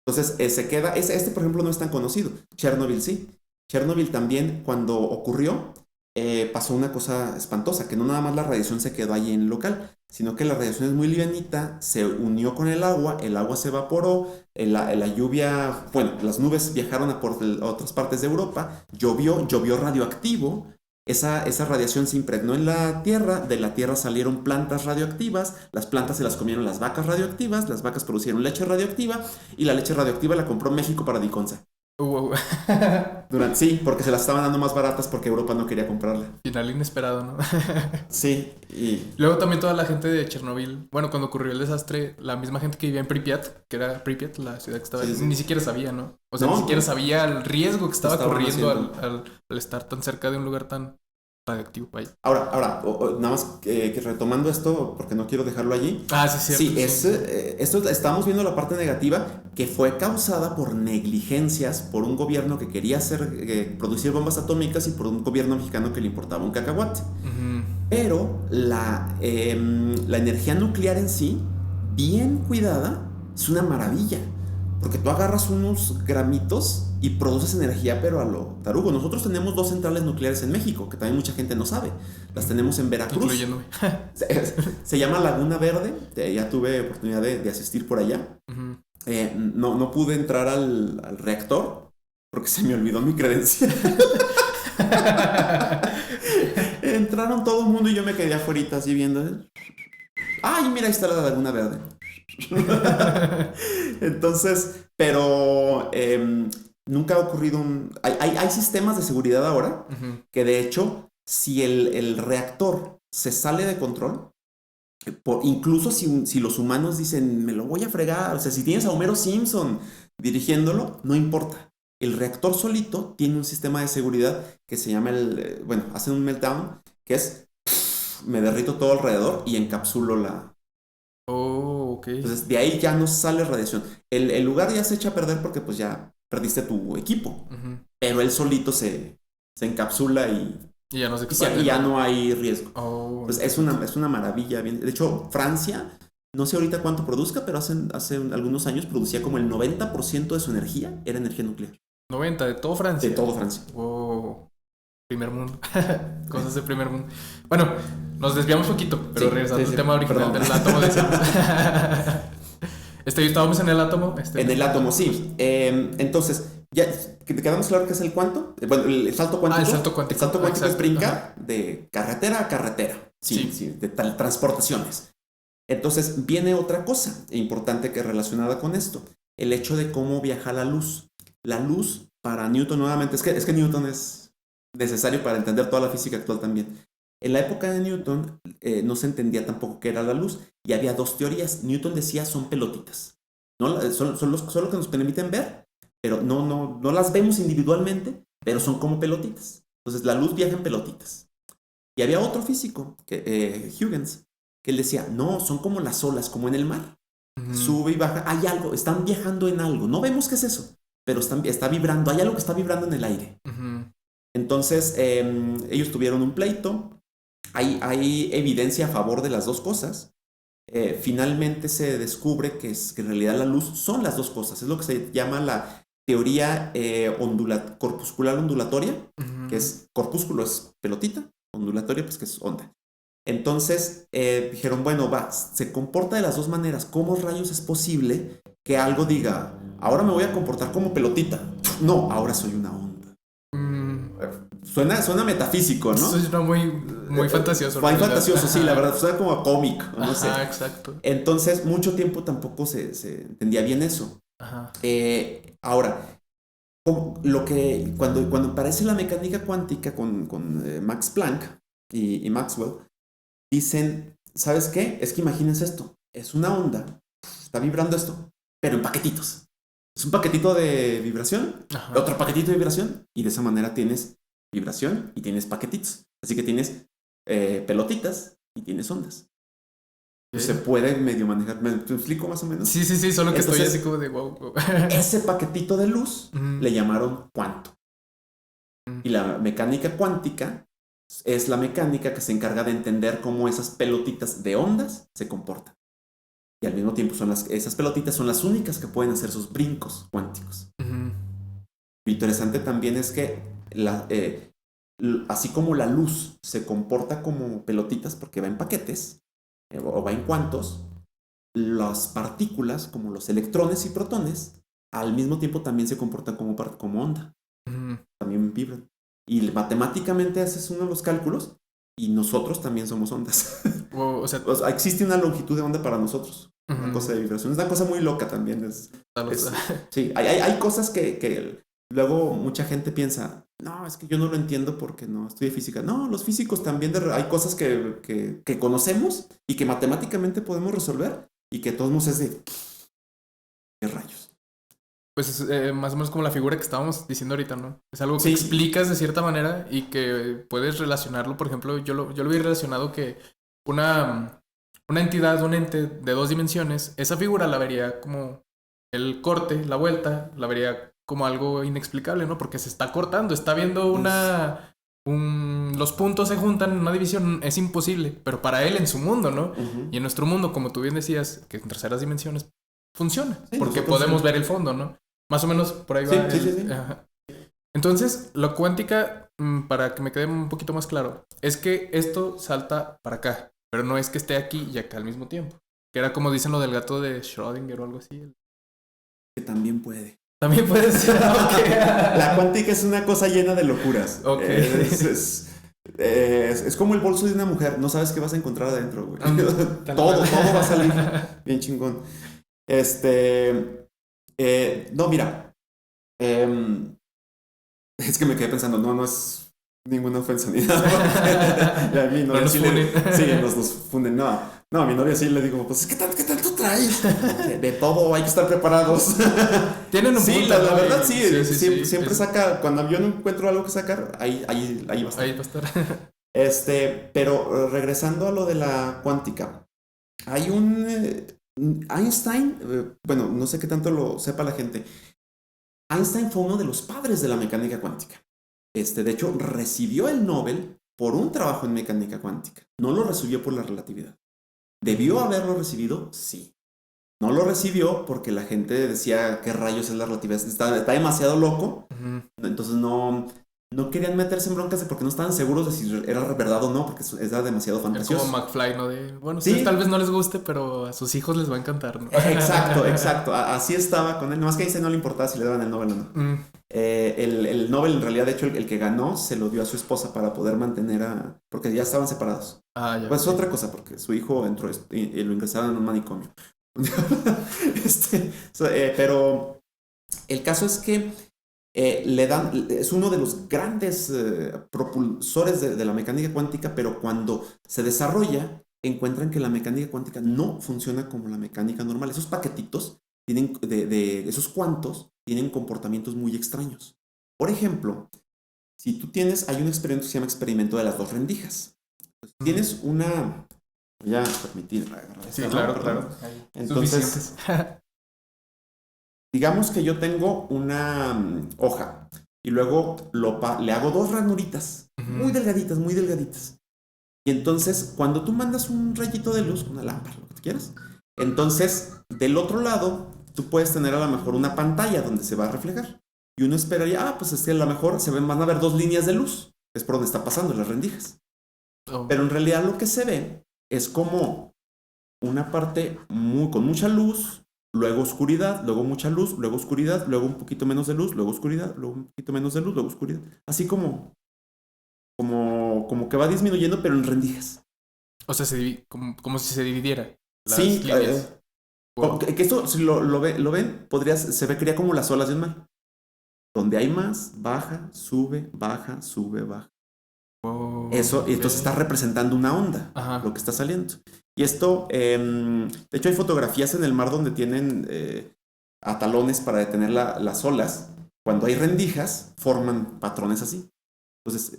Entonces, se queda, por ejemplo no es tan conocido, Chernobyl sí. Chernobyl también cuando ocurrió pasó una cosa espantosa, que no nada más la radiación se quedó ahí en el local, sino que la radiación es muy livianita, se unió con el agua se evaporó, la lluvia, bueno, las nubes viajaron a otras partes de Europa, llovió radioactivo, esa radiación se impregnó en la Tierra, de la Tierra salieron plantas radioactivas, las plantas se las comieron las vacas radioactivas, las vacas producieron leche radioactiva y la leche radioactiva la compró México para Diconsa. Wow. Sí, porque se las estaban dando más baratas porque Europa no quería comprarla. Final inesperado, ¿no? Sí, y Luego también toda la gente de Chernobyl, bueno, cuando ocurrió el desastre, la misma gente que vivía en Pripyat, que era Pripyat, la ciudad que estaba sí, ahí, sí, ni sí. siquiera sabía, ¿no? O sea, ni No, siquiera no, sabía el riesgo que ¿qué estaba estaban corriendo haciendo? al estar tan cerca de un lugar tan radioactivo. Vaya. Ahora, nada más que retomando esto, porque no quiero dejarlo allí. Ah, sí, es cierto, Sí, sí. esto estamos viendo la parte negativa que fue causada por negligencias, por un gobierno que quería producir bombas atómicas y por un gobierno mexicano que le importaba un cacahuate. Ujú. Pero la energía nuclear en sí, bien cuidada, es una maravilla. Porque tú agarras unos gramitos y produces energía, pero a lo tarugo. Nosotros tenemos dos centrales nucleares en México, que también mucha gente no sabe. Las tenemos en Veracruz. Incluyéndome. Se llama Laguna Verde. Ya tuve oportunidad de asistir por allá. Ujú. No pude entrar al reactor porque se me olvidó mi credencial. Entraron todo el mundo y yo me quedé afuera así viendo. Ay, mira, ahí está la Laguna Verde. Entonces, pero nunca ha ocurrido hay sistemas de seguridad ahora Ujú. que de hecho, si el reactor se sale de control, incluso si los humanos dicen, me lo voy a fregar, o sea, si tienes a Homero Simpson dirigiéndolo, no importa. El reactor solito tiene un sistema de seguridad que se llama hacen un meltdown, que es, me derrito todo alrededor y encapsulo la... Oh, ok. Entonces, de ahí ya no sale radiación. El lugar ya se echa a perder porque pues ya perdiste tu equipo, pero él solito se encapsula y ya no se y expande, ya no hay riesgo. Oh, Pues es una maravilla. De hecho, Francia, no sé ahorita cuánto produzca, pero hace algunos años producía como el 90% de su energía era energía nuclear. 90 de todo Francia. De todo Francia. Wow. Primer mundo. Cosas de primer mundo. Bueno, nos desviamos un poquito, pero regresando al tema original del átomo, decimos. Estábamos en el átomo. En el átomo, sí. Entonces, ya quedamos claro que es el cuánto. Bueno, el salto cuántico. El salto cuántico. El salto cuántico es brincar Ajá. de carretera a carretera. Sí. De transportaciones. Entonces, viene otra cosa importante que relacionada con esto. El hecho de cómo viaja la luz. La luz, para Newton nuevamente, es que Newton es necesario para entender toda la física actual también. En la época de Newton no se entendía tampoco qué era la luz y había dos teorías. Newton decía son pelotitas. ¿No? Son los que nos permiten ver, pero no las vemos individualmente, pero son como pelotitas. Entonces la luz viaja en pelotitas. Y había otro físico, Huygens, que él decía, no, son como las olas, como en el mar. Sube y baja, hay algo, están viajando en algo. No vemos qué es eso, pero está vibrando, hay algo que está vibrando en el aire. Entonces, ellos tuvieron un pleito. Hay evidencia a favor de las dos cosas. Finalmente se descubre que en realidad la luz son las dos cosas. Es lo que se llama la teoría corpuscular ondulatoria, que es corpúsculo es pelotita, ondulatoria pues que es onda. Entonces dijeron, bueno, se comporta de las dos maneras. ¿Cómo rayos es posible que algo diga, ahora me voy a comportar como pelotita? No, ahora soy una onda. Suena metafísico, ¿no? Suena muy fantasioso. Muy fantasioso, sí, la verdad. Suena como cómic, no sé. Exacto. Entonces, mucho tiempo tampoco se entendía bien eso. Ajá. Ahora, cuando aparece la mecánica cuántica con Max Planck y Maxwell, dicen, ¿sabes qué? Es que imagínense esto. Es una onda, está vibrando esto, pero en paquetitos. Es un paquetito de vibración, otro paquetito de vibración, y de esa manera tienes vibración y tienes paquetitos. Así que tienes pelotitas y tienes ondas. Se puede medio manejar. ¿Me explico más o menos? Sí, solo que entonces, estoy así como de wow. Ese paquetito de luz le llamaron cuanto. Y la mecánica cuántica es la mecánica que se encarga de entender cómo esas pelotitas de ondas se comportan. Y al mismo tiempo esas pelotitas son las únicas que pueden hacer sus brincos cuánticos. Lo interesante también es que así como la luz se comporta como pelotitas porque va en paquetes o va en cuantos, las partículas como los electrones y protones al mismo tiempo también se comportan como onda. También vibran. Y matemáticamente haces uno de los cálculos y nosotros también somos ondas. O sea, existe una longitud de onda para nosotros. Una cosa de vibración. Es una cosa muy loca también. Sí, hay cosas que luego mucha gente piensa, no, es que yo no lo entiendo porque no estudié física. No, los físicos también hay cosas que conocemos y que matemáticamente podemos resolver y que todos modos es de ¿qué rayos? Pues es más o menos como la figura que estábamos diciendo ahorita, ¿no? Es algo que explicas de cierta manera y que puedes relacionarlo. Por ejemplo, yo lo había relacionado que una entidad, un ente de dos dimensiones, esa figura la vería como el corte, la vuelta, la vería como algo inexplicable, ¿no? Porque se está cortando, está viendo los puntos se juntan en una división, es imposible, pero para él en su mundo, ¿no? Y en nuestro mundo, como tú bien decías, que en terceras dimensiones funciona, porque podemos ver el fondo, ¿no? Más o menos por ahí va. Sí. Ajá. Entonces, la cuántica, para que me quede un poquito más claro, es que esto salta para acá, pero no es que esté aquí y acá al mismo tiempo. Que era como dicen lo del gato de Schrödinger o algo así. Que también puede. También puede ser. Okay. La cuántica es una cosa llena de locuras. Okay. Es como el bolso de una mujer. No sabes qué vas a encontrar adentro, güey. Todo va a salir bien chingón. No, mira. Es que me quedé pensando, no es ninguna ofensa ni nada. A mi novia sí nos funden. No, a mi novia sí le digo, pues, ¿qué tanto traes? De todo, hay que estar preparados. Tienen un Sí, punto, la ¿no? verdad, Y- sí, sí, siempre es- saca, cuando yo no encuentro algo que sacar, ahí va a estar. Ahí va a estar. Pero regresando a lo de la cuántica, hay un Einstein, bueno, no sé qué tanto lo sepa la gente. Einstein fue uno de los padres de la mecánica cuántica. De hecho, recibió el Nobel por un trabajo en mecánica cuántica. No lo recibió por la relatividad. ¿Debió haberlo recibido? Sí. No lo recibió porque la gente decía, ¿qué rayos es la relatividad? Está demasiado loco. Ujú. Entonces no querían meterse en broncas de porque no estaban seguros de si era verdad o no, porque era demasiado Es como fantasioso. McFly, ¿no? De, bueno, Sí. ustedes tal vez no les guste, pero a sus hijos les va a encantar, ¿no? Exacto. Así estaba con él. Nomás que a Einstein no le importaba si le daban el Nobel o no. Mm, El Nobel, en realidad, de hecho, el que ganó se lo dio a su esposa para poder mantener a... Porque ya estaban separados. ya. Pues es otra cosa, porque su hijo entró y lo ingresaron en un manicomio. Pero el caso es que es uno de los grandes propulsores de la mecánica cuántica, pero cuando se desarrolla, encuentran que la mecánica cuántica no funciona como la mecánica normal. Esos paquetitos tienen, esos cuantos tienen comportamientos muy extraños. Por ejemplo, si tú hay un experimento que se llama experimento de las dos rendijas. Tienes una... Voy a permitir agarrar Sí, esta, ¿no? claro, Perdón. claro. Ahí, Entonces, suficientes. digamos que yo tengo una hoja y luego le hago dos ranuritas, muy delgaditas, muy delgaditas. Y entonces, cuando tú mandas un rayito de luz, una lámpara, lo que tú quieras, entonces, del otro lado, tú puedes tener a lo mejor una pantalla donde se va a reflejar. Y uno esperaría, pues es que a lo mejor van a ver dos líneas de luz. Es por donde está pasando las rendijas. Oh. Pero en realidad lo que se ve es como una parte con mucha luz, luego oscuridad, luego mucha luz, luego oscuridad, luego un poquito menos de luz, luego oscuridad, luego un poquito menos de luz, luego oscuridad. Así como que va disminuyendo, pero en rendijas. O sea, como si se dividiera las Sí, líneas. Wow. que esto, si lo ven, se vería como las olas de un mar. Donde hay más, baja, sube, baja, sube, baja. Wow, Eso, y entonces está representando una onda, Ajá. lo que está saliendo. Y esto, de hecho, hay fotografías en el mar donde tienen atalones para detener las olas. Cuando hay rendijas, forman patrones así. Entonces,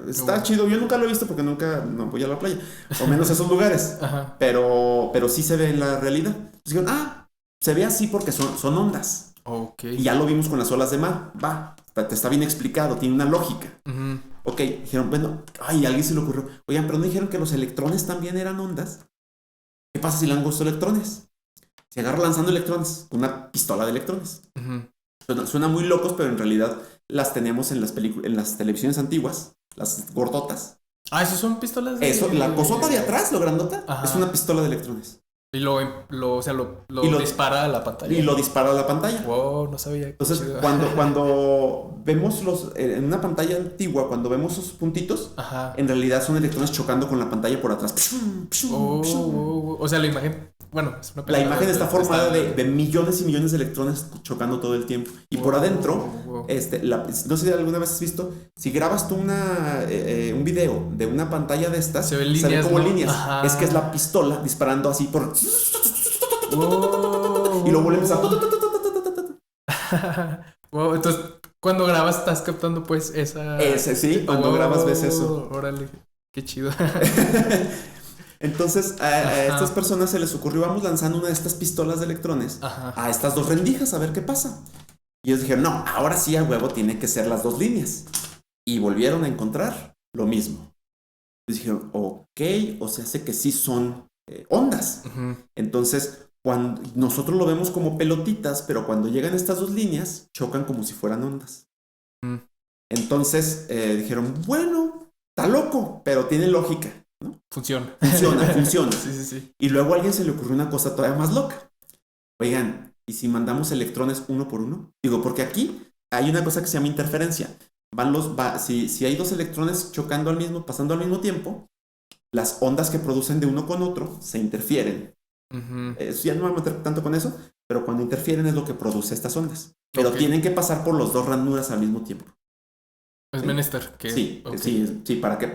está chido. Yo nunca lo he visto porque nunca no voy a la playa, o menos a esos lugares. Ajá. Pero sí se ve en la realidad. Entonces dijeron, se ve así porque son ondas. Ok. Y ya lo vimos con las olas de mar. Te está bien explicado, tiene una lógica. Ujú. Ok, dijeron, bueno, a alguien se le ocurrió. Oigan, pero no dijeron que los electrones también eran ondas. ¿Qué pasa si lanzan electrones? Se agarra lanzando electrones, una pistola de electrones. Ujú. Suena muy locos, pero en realidad las teníamos en las televisiones antiguas, las gordotas. Esos son pistolas Eso, la cosota de atrás, lo grandota, Ajá. es una pistola de electrones. Y o sea, lo Y lo dispara a la pantalla. Y lo dispara a la pantalla. Wow, no sabía. Entonces, cuando vemos en una pantalla antigua, cuando vemos esos puntitos, Ajá. en realidad son electrones chocando con la pantalla por atrás. O sea, la imagen, bueno, es una La imagen está formada de de millones y millones de electrones chocando todo el tiempo. Y por adentro, no sé si alguna vez has visto, si grabas tú un video de una pantalla de estas, se ven líneas, como ¿no? líneas. Ajá. Es que es la pistola disparando así por... Wow. Y luego vuelve a empezar... Wow, entonces, cuando grabas estás captando pues esa... sí, cuando grabas ves eso. Órale, qué chido. Entonces, a estas personas se les ocurrió, vamos lanzando una de estas pistolas de electrones a estas dos rendijas a ver qué pasa. Y ellos dijeron, no, ahora sí a huevo tiene que ser las dos líneas. Y volvieron a encontrar lo mismo. Entonces dijeron, ok, o sea, hace que sí son ondas. Entonces, cuando nosotros lo vemos como pelotitas, pero cuando llegan estas dos líneas, chocan como si fueran ondas. Entonces, dijeron, bueno, está loco, pero tiene lógica. ¿No? Funciona. Funciona. Sí. Y luego a alguien se le ocurrió una cosa todavía más loca. Oigan, ¿y si mandamos electrones uno por uno? Digo, porque aquí hay una cosa que se llama interferencia. Si hay dos electrones pasando al mismo tiempo, las ondas que producen de uno con otro se interfieren. Ya no me voy a meter tanto con eso, pero cuando interfieren es lo que produce estas ondas. Pero tienen que pasar por los dos ranuras al mismo tiempo. Es menester. Sí, para que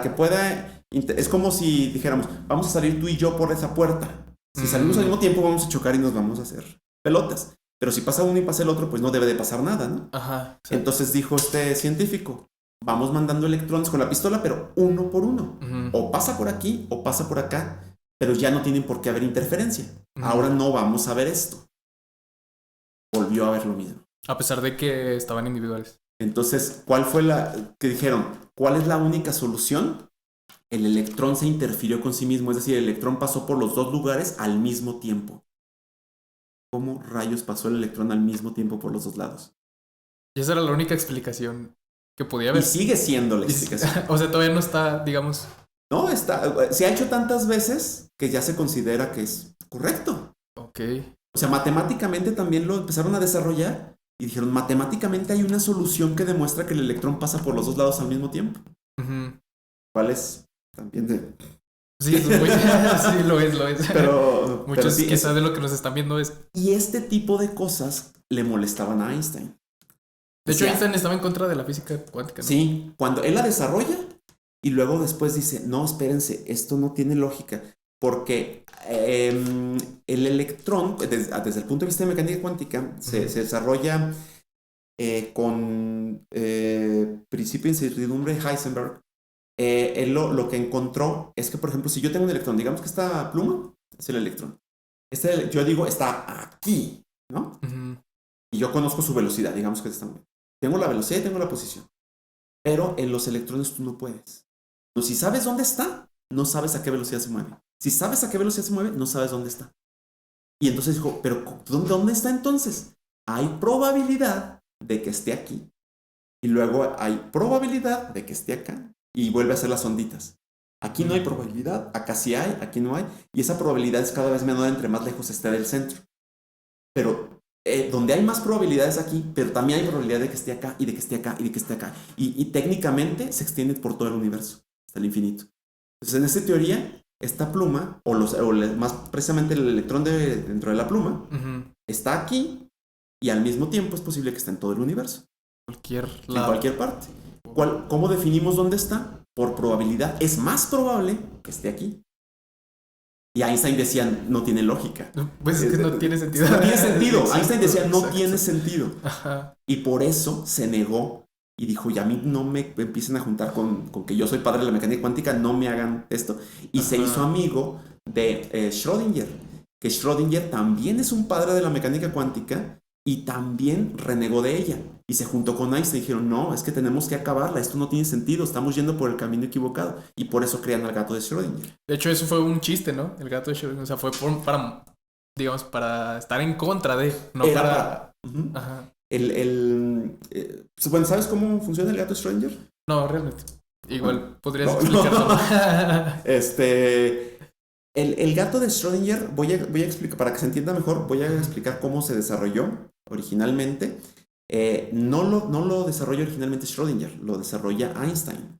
pueda... Es como si dijéramos, vamos a salir tú y yo por esa puerta. Si salimos al mismo tiempo, vamos a chocar y nos vamos a hacer pelotas. Pero si pasa uno y pasa el otro, pues no debe de pasar nada, ¿no? Ajá. Exacto. Entonces dijo este científico, vamos mandando electrones con la pistola, pero uno por uno. O pasa por aquí o pasa por acá, pero ya no tienen por qué haber interferencia. Ahora no vamos a ver esto. Volvió a ver lo mismo. A pesar de que estaban individuales. Entonces, ¿cuál fue la que dijeron? ¿Cuál es la única solución? El electrón se interfirió con sí mismo, es decir, el electrón pasó por los dos lugares al mismo tiempo. ¿Cómo rayos pasó el electrón al mismo tiempo por los dos lados? Y esa era la única explicación que podía haber. Y sigue siendo la explicación. O sea, todavía no está, digamos... No, se ha hecho tantas veces que ya se considera que es correcto. Ok. O sea, matemáticamente también lo empezaron a desarrollar y dijeron, matemáticamente hay una solución que demuestra que el electrón pasa por los dos lados al mismo tiempo. ¿Cuál es? También de... Sí, es muy... sí, lo es. Pero muchos sí, quizás de lo que nos están viendo es... Y este tipo de cosas le molestaban a Einstein. De hecho, Einstein estaba en contra de la física cuántica, ¿no? Sí, cuando él la desarrolla y luego después dice, no, espérense, esto no tiene lógica, porque el electrón, desde el punto de vista de mecánica cuántica, se desarrolla con principio de incertidumbre Heisenberg. Él lo que encontró es que, por ejemplo, si yo tengo un electrón, digamos que esta pluma es el electrón. Yo digo, está aquí, ¿no? Y yo conozco su velocidad, digamos que está muy bien. Tengo la velocidad y tengo la posición. Pero en los electrones tú no puedes. Entonces, si sabes dónde está, no sabes a qué velocidad se mueve. Si sabes a qué velocidad se mueve, no sabes dónde está. Y entonces dijo, pero ¿dónde está entonces? Hay probabilidad de que esté aquí. Y luego hay probabilidad de que esté acá. Y vuelve a hacer las onditas. Aquí no hay probabilidad, acá sí hay, aquí no hay. Y esa probabilidad es cada vez menor entre más lejos esté del centro. Pero donde hay más probabilidades aquí, pero también hay probabilidad de que esté acá y de que esté acá y de que esté acá. Y técnicamente se extiende por todo el universo, hasta el infinito. Entonces, en esta teoría, esta pluma, o más precisamente el electrón dentro de la pluma, está aquí y al mismo tiempo es posible que esté en todo el universo. Cualquier lado. En cualquier parte. ¿Cómo definimos dónde está? Por probabilidad. Es más probable que esté aquí. Y Einstein decía, no tiene lógica. Pues es que no tiene sentido. No tiene sentido. Exacto, Einstein decía, no exacto. tiene sentido. Ajá. Y por eso se negó y dijo, y a mí no me empiecen a juntar con que yo soy padre de la mecánica cuántica, no me hagan esto. Y se hizo amigo de Schrödinger, que Schrödinger también es un padre de la mecánica cuántica y también renegó de ella. Y se juntó con Einstein y dijeron, no, es que tenemos que acabarla, esto no tiene sentido, estamos yendo por el camino equivocado. Y por eso crean al gato de Schrödinger. De hecho, eso fue un chiste, ¿no? El gato de Schrödinger. O sea, fue para, digamos, para estar en contra de, no Era para... Ajá. Bueno, ¿sabes cómo funciona el gato de Schrödinger? No, realmente. Igual podrías explicarlo. El gato de Schrödinger, voy a explicar, para que se entienda mejor, voy a explicar cómo se desarrolló originalmente. No lo desarrolla originalmente Schrödinger, lo desarrolla Einstein.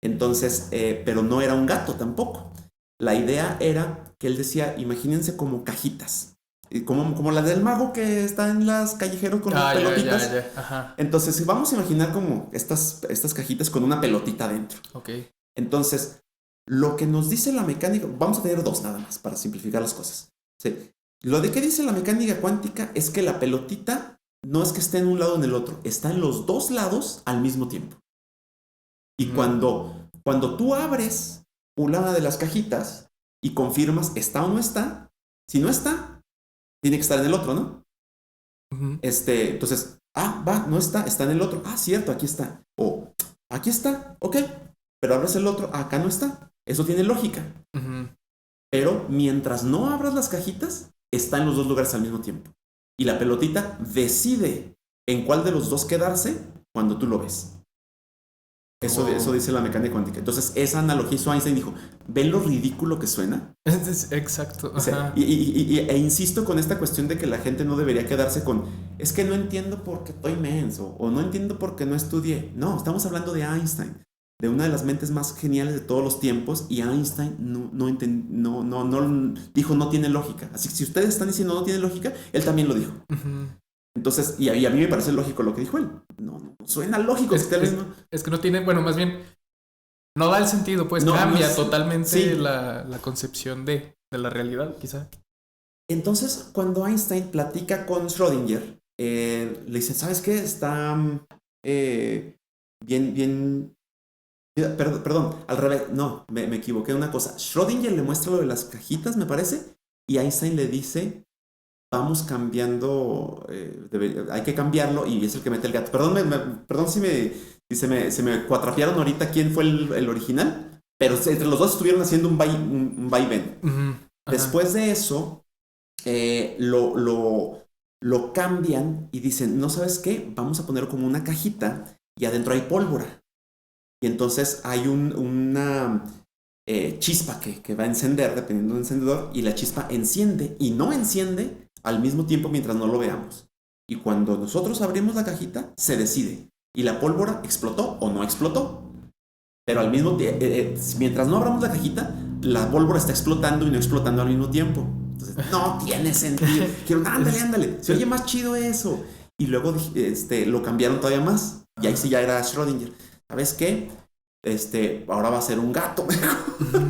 Entonces, pero no era un gato tampoco. La idea era que él decía, imagínense como cajitas. Como la del mago que está en las callejeros con las pelotitas. Ya. Ajá. Entonces, vamos a imaginar como estas cajitas con una pelotita dentro. Ok. Entonces, lo que nos dice la mecánica, vamos a tener dos nada más para simplificar las cosas. ¿Sí? Lo de que dice la mecánica cuántica es que la pelotita no es que esté en un lado o en el otro, está en los dos lados al mismo tiempo. Y cuando tú abres una de las cajitas y confirmas está o no está, si no está, tiene que estar en el otro, ¿no? Entonces, no está, está en el otro. Cierto, aquí está. O, aquí está, ok. Pero abres el otro, acá no está. Eso tiene lógica. Pero mientras no abras las cajitas, está en los dos lugares al mismo tiempo. Y la pelotita decide en cuál de los dos quedarse cuando tú lo ves. Eso dice la mecánica cuántica. Entonces, esa analogía hizo Einstein y dijo, ¿ven lo ridículo que suena? Exacto. O sea, e insisto con esta cuestión de que la gente no debería quedarse con, es que no entiendo por qué estoy menso, o no entiendo por qué no estudié. No, estamos hablando de Einstein, de una de las mentes más geniales de todos los tiempos, y Einstein no dijo no tiene lógica. Así que si ustedes están diciendo no tiene lógica, él también lo dijo. Entonces, y a mí me parece lógico lo que dijo él. No suena lógico. Es que no tiene, bueno, más bien, no da el sentido, pues cambia totalmente la concepción de... de la realidad, quizá. Entonces, cuando Einstein platica con Schrödinger, le dice, ¿sabes qué? Está bien, bien... Perdón, al revés, no, me equivoqué en una cosa. Schrödinger le muestra lo de las cajitas, me parece, y Einstein le dice, vamos cambiando, hay que cambiarlo, y es el que mete el gato. Perdón, perdón si se me cuatrapearon ahorita quién fue el original, pero entre los dos estuvieron haciendo un vaivén. Ujú, ajá. Después de eso, eh, lo, lo, lo cambian y dicen, no sabes qué, vamos a poner como una cajita y adentro hay pólvora. Y entonces hay una chispa que va a encender dependiendo del encendedor y la chispa enciende y no enciende al mismo tiempo mientras no lo veamos. Y cuando nosotros abrimos la cajita, se decide. Y la pólvora explotó o no explotó. Pero al mismo tiempo, mientras no abramos la cajita, la pólvora está explotando y no explotando al mismo tiempo. Entonces, no tiene sentido. Quiero, ándale, Es- ándale. Se oye más chido eso. Y luego lo cambiaron todavía más. Y ahí sí ya era Schrödinger. ¿Sabes qué? Ahora va a ser un gato. Ujú,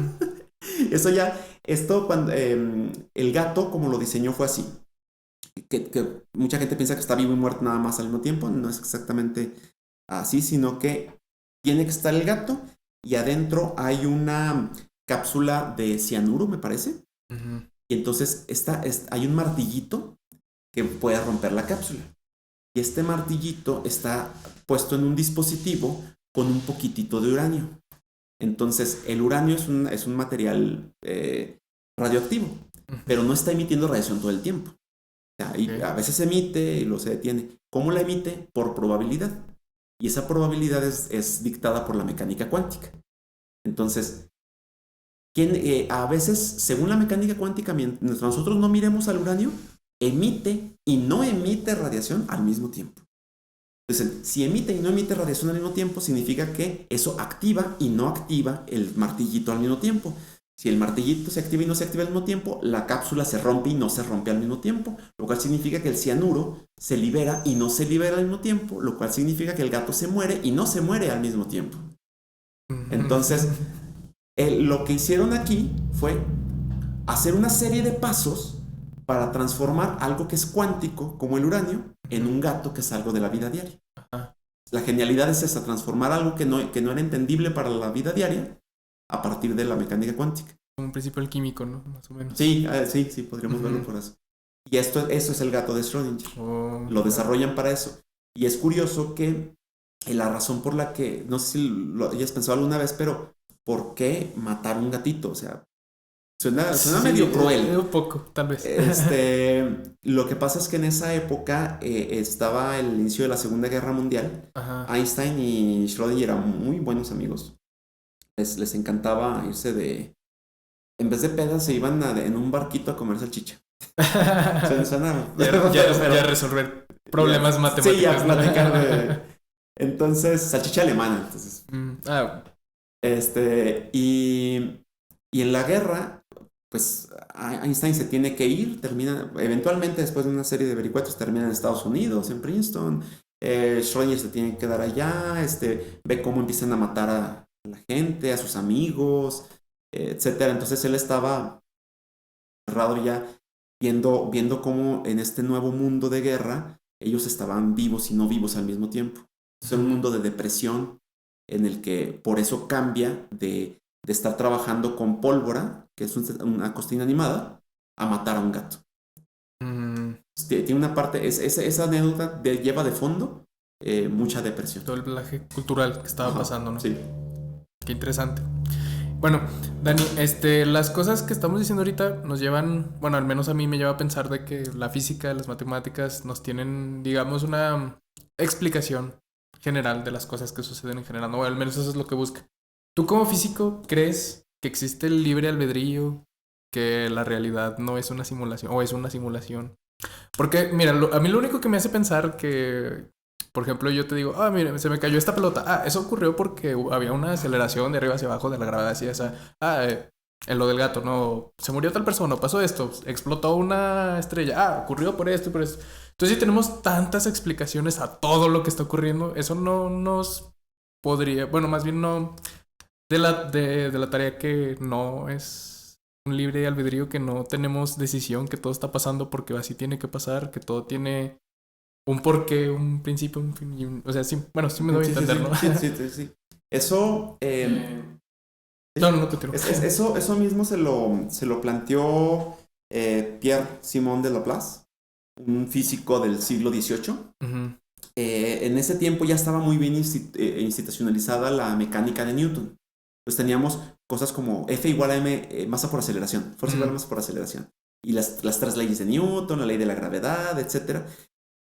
Eso ya, esto cuando el gato como lo diseñó fue así. Que mucha gente piensa que está vivo y muerto nada más al mismo tiempo. No es exactamente así, sino que tiene que estar el gato y adentro hay una cápsula de cianuro, me parece. ujú. Y entonces hay un martillito que puede romper la cápsula. Y este martillito está puesto en un dispositivo con un poquitito de uranio. Entonces, el uranio es un material radioactivo, Ujú, pero no está emitiendo radiación todo el tiempo. O sea, y ok. a veces emite y luego se detiene. ¿Cómo la emite? Por probabilidad. Y esa probabilidad es dictada por la mecánica cuántica. Entonces, a veces, según la mecánica cuántica, mientras nosotros no miremos al uranio, emite y no emite radiación al mismo tiempo. Entonces, si emite y no emite radiación al mismo tiempo, significa que eso activa y no activa el martillito al mismo tiempo. Si el martillito se activa y no se activa al mismo tiempo, la cápsula se rompe y no se rompe al mismo tiempo, lo cual significa que el cianuro se libera y no se libera al mismo tiempo, lo cual significa que el gato se muere y no se muere al mismo tiempo. Entonces, Ujú. lo que hicieron aquí fue hacer una serie de pasos para transformar algo que es cuántico, como el uranio, en un gato que es algo de la vida diaria. Ajá. La genialidad es esa, transformar algo que no era entendible para la vida diaria a partir de la mecánica cuántica. Como un principio alquímico, ¿no? Más o menos. Sí, sí, podríamos verlo Ujú. por eso. Y eso es el gato de Schrödinger. Oh, Lo ya. desarrollan para eso. Y es curioso que la razón por la que, no sé si lo hayas pensado alguna vez, pero ¿por qué matar un gatito? O sea, suena Sí, medio cruel. un poco, tal vez. Lo que pasa es que en esa época estaba el inicio de la Segunda Guerra Mundial. Ajá. Einstein y Schrödinger eran muy buenos amigos. Les encantaba irse en vez de pedas, se iban en un barquito a comer salchicha. Suena, Ya pero resolver ya, problemas sí, ya matemáticos, ¿no? platicar de... Entonces, salchicha alemana. Entonces, Ah, este, y en la guerra, pues Einstein se tiene que ir, termina, eventualmente después de una serie de vericuetos, termina en Estados Unidos, en Princeton. Schrödinger se tiene que quedar allá, ve cómo empiezan a matar a la gente, a sus amigos, etcétera. Entonces él estaba cerrado ya, viendo cómo en este nuevo mundo de guerra, ellos estaban vivos y no vivos al mismo tiempo. Es un ujú. mundo de depresión en el que por eso cambia de estar trabajando con pólvora, que es una cocina animada, a matar a un gato. Mm, Tiene una parte, esa anécdota lleva de fondo mucha depresión. todo el viaje cultural que estaba Ajá, pasando, ¿no? sí. Qué interesante. Bueno, Dani, las cosas que estamos diciendo ahorita nos llevan, bueno, al menos a mí me lleva a pensar de que la física, las matemáticas nos tienen, digamos, una explicación general de las cosas que suceden en general, ¿no? O al menos eso es lo que busca. ¿Tú como físico crees que existe el libre albedrío, que la realidad no es una simulación o es una simulación? Porque, mira, a mí lo único que me hace pensar que, por ejemplo, yo te digo, mira, se me cayó esta pelota. Eso ocurrió porque había una aceleración de arriba hacia abajo de la gravedad, así esa. En lo del gato, no. Se murió tal persona, pasó esto, explotó una estrella. Ocurrió por esto y por esto. Entonces, si tenemos tantas explicaciones a todo lo que está ocurriendo, eso no nos podría, bueno, más bien no, de la tarea que no es. un libre albedrío, que no tenemos decisión, que todo está pasando porque así tiene que pasar, que todo tiene un porqué, un principio, un fin. O sea, sí, bueno, sí me doy a Sí, sí, entender, sí, ¿no? sí, sí, sí, sí. Eso, No, no, no, continúo. eso mismo se lo planteó Pierre Simon de Laplace, un físico del siglo XVIII. Ujú, En ese tiempo ya estaba muy bien institucionalizada la mecánica de Newton. Pues teníamos cosas como F igual a M, masa por aceleración, fuerza igual a ujú, masa por aceleración. Y las tres leyes de Newton, la ley de la gravedad, etcétera.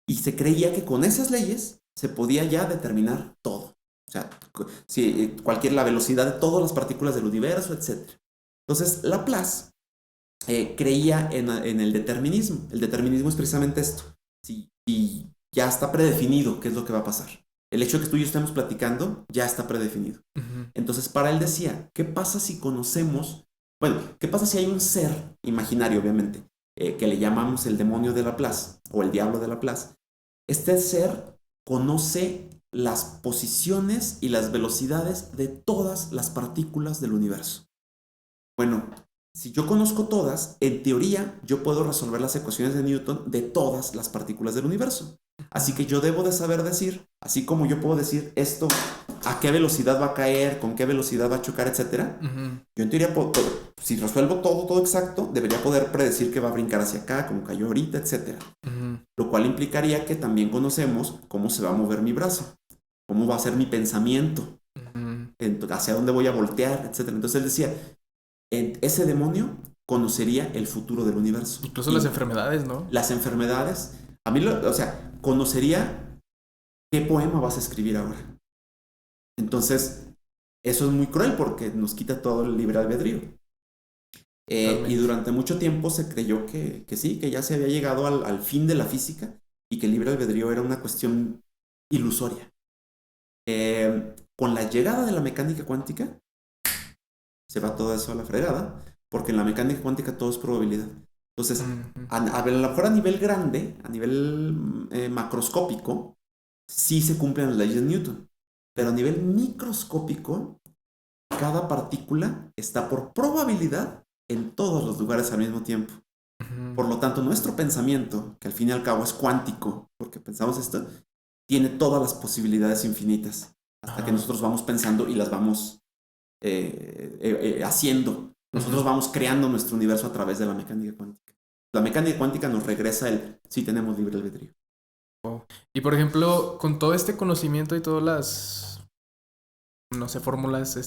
Y se creía que con esas leyes se podía ya determinar todo. O sea, si, la velocidad de todas las partículas del universo, etcétera. Entonces, Laplace creía en el determinismo. El determinismo es precisamente esto. Si ya está predefinido qué es lo que va a pasar. El hecho de que tú y yo estemos platicando ya está predefinido. ujú, Entonces, para él decía, ¿qué pasa si conocemos? Bueno, ¿qué pasa si hay un ser imaginario, obviamente, que le llamamos el demonio de Laplace o el diablo de Laplace? Este ser conoce las posiciones y las velocidades de todas las partículas del universo. Bueno, si yo conozco todas, en teoría yo puedo resolver las ecuaciones de Newton de todas las partículas del universo. Así que yo debo de saber decir, así como yo puedo decir esto, a qué velocidad va a caer, con qué velocidad va a chocar, etcétera. ujú, Yo en teoría, si resuelvo todo exacto, debería poder predecir que va a brincar hacia acá, como cayó ahorita, etcétera. ujú. Lo cual implicaría que también conocemos cómo se va a mover mi brazo, cómo va a ser mi pensamiento, Ujú. hacia dónde voy a voltear, etcétera. Entonces él decía, ese demonio conocería el futuro del universo. Incluso las Y enfermedades, ¿no? las enfermedades, o sea, conocería qué poema vas a escribir ahora. Entonces, eso es muy cruel porque nos quita todo el libre albedrío. Y Totalmente. durante mucho tiempo se creyó que sí, que ya se había llegado al fin de la física y que el libre albedrío era una cuestión ilusoria. Con la llegada de la mecánica cuántica, se va todo eso a la fregada, porque en la mecánica cuántica todo es probabilidad. Entonces, Ujú. a lo mejor a nivel grande, a nivel macroscópico, sí se cumplen las leyes de Newton, pero a nivel microscópico, cada partícula está por probabilidad en todos los lugares al mismo tiempo. Ujú. Por lo tanto, nuestro pensamiento, que al fin y al cabo es cuántico, porque pensamos esto, tiene todas las posibilidades infinitas, hasta que Ajá. nosotros vamos pensando y las vamos haciendo. Nosotros Ujú. vamos creando nuestro universo a través de la mecánica cuántica. La mecánica cuántica nos regresa el sí tenemos libre albedrío. Y por ejemplo, con todo este conocimiento y todas las, no sé, fórmulas,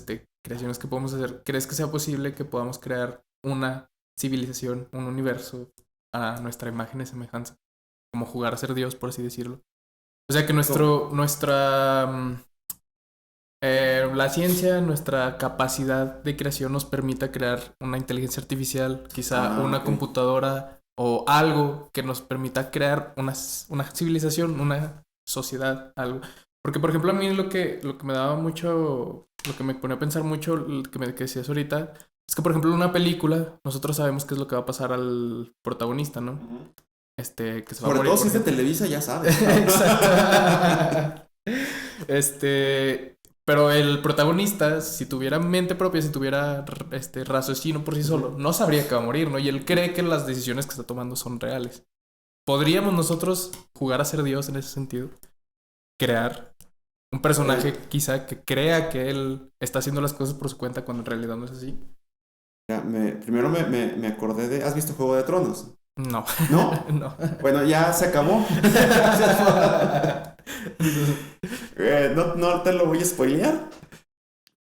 creaciones que podemos hacer, ¿crees que sea posible que podamos crear una civilización, un universo a nuestra imagen y semejanza? Como jugar a ser Dios, por así decirlo. O sea, que la ciencia, nuestra capacidad de creación nos permita crear una inteligencia artificial, quizá una Ok. computadora o algo que nos permita crear una civilización, una sociedad, algo. Porque, por ejemplo, a mí lo que me daba mucho, lo que me ponía a pensar mucho, lo que decías ahorita, es que, por ejemplo, en una película, nosotros sabemos qué es lo que va a pasar al protagonista, ¿no? Ujú. Que se va a Sobre morir, todo por si es de ejemplo. Televisa, ya sabes. Exacto. Pero el protagonista, si tuviera mente propia, si tuviera raciocinio por sí solo, Ujú. no sabría que va a morir, ¿no? Y él cree que las decisiones que está tomando son reales. ¿Podríamos nosotros jugar a ser Dios en ese sentido? Crear un personaje Eh, quizá que crea que él está haciendo las cosas por su cuenta cuando en realidad no es así. primero me acordé de... ¿Has visto Juego de Tronos? No, ¿No? no. Bueno, ya se acabó. Gracias no te lo voy a spoilear,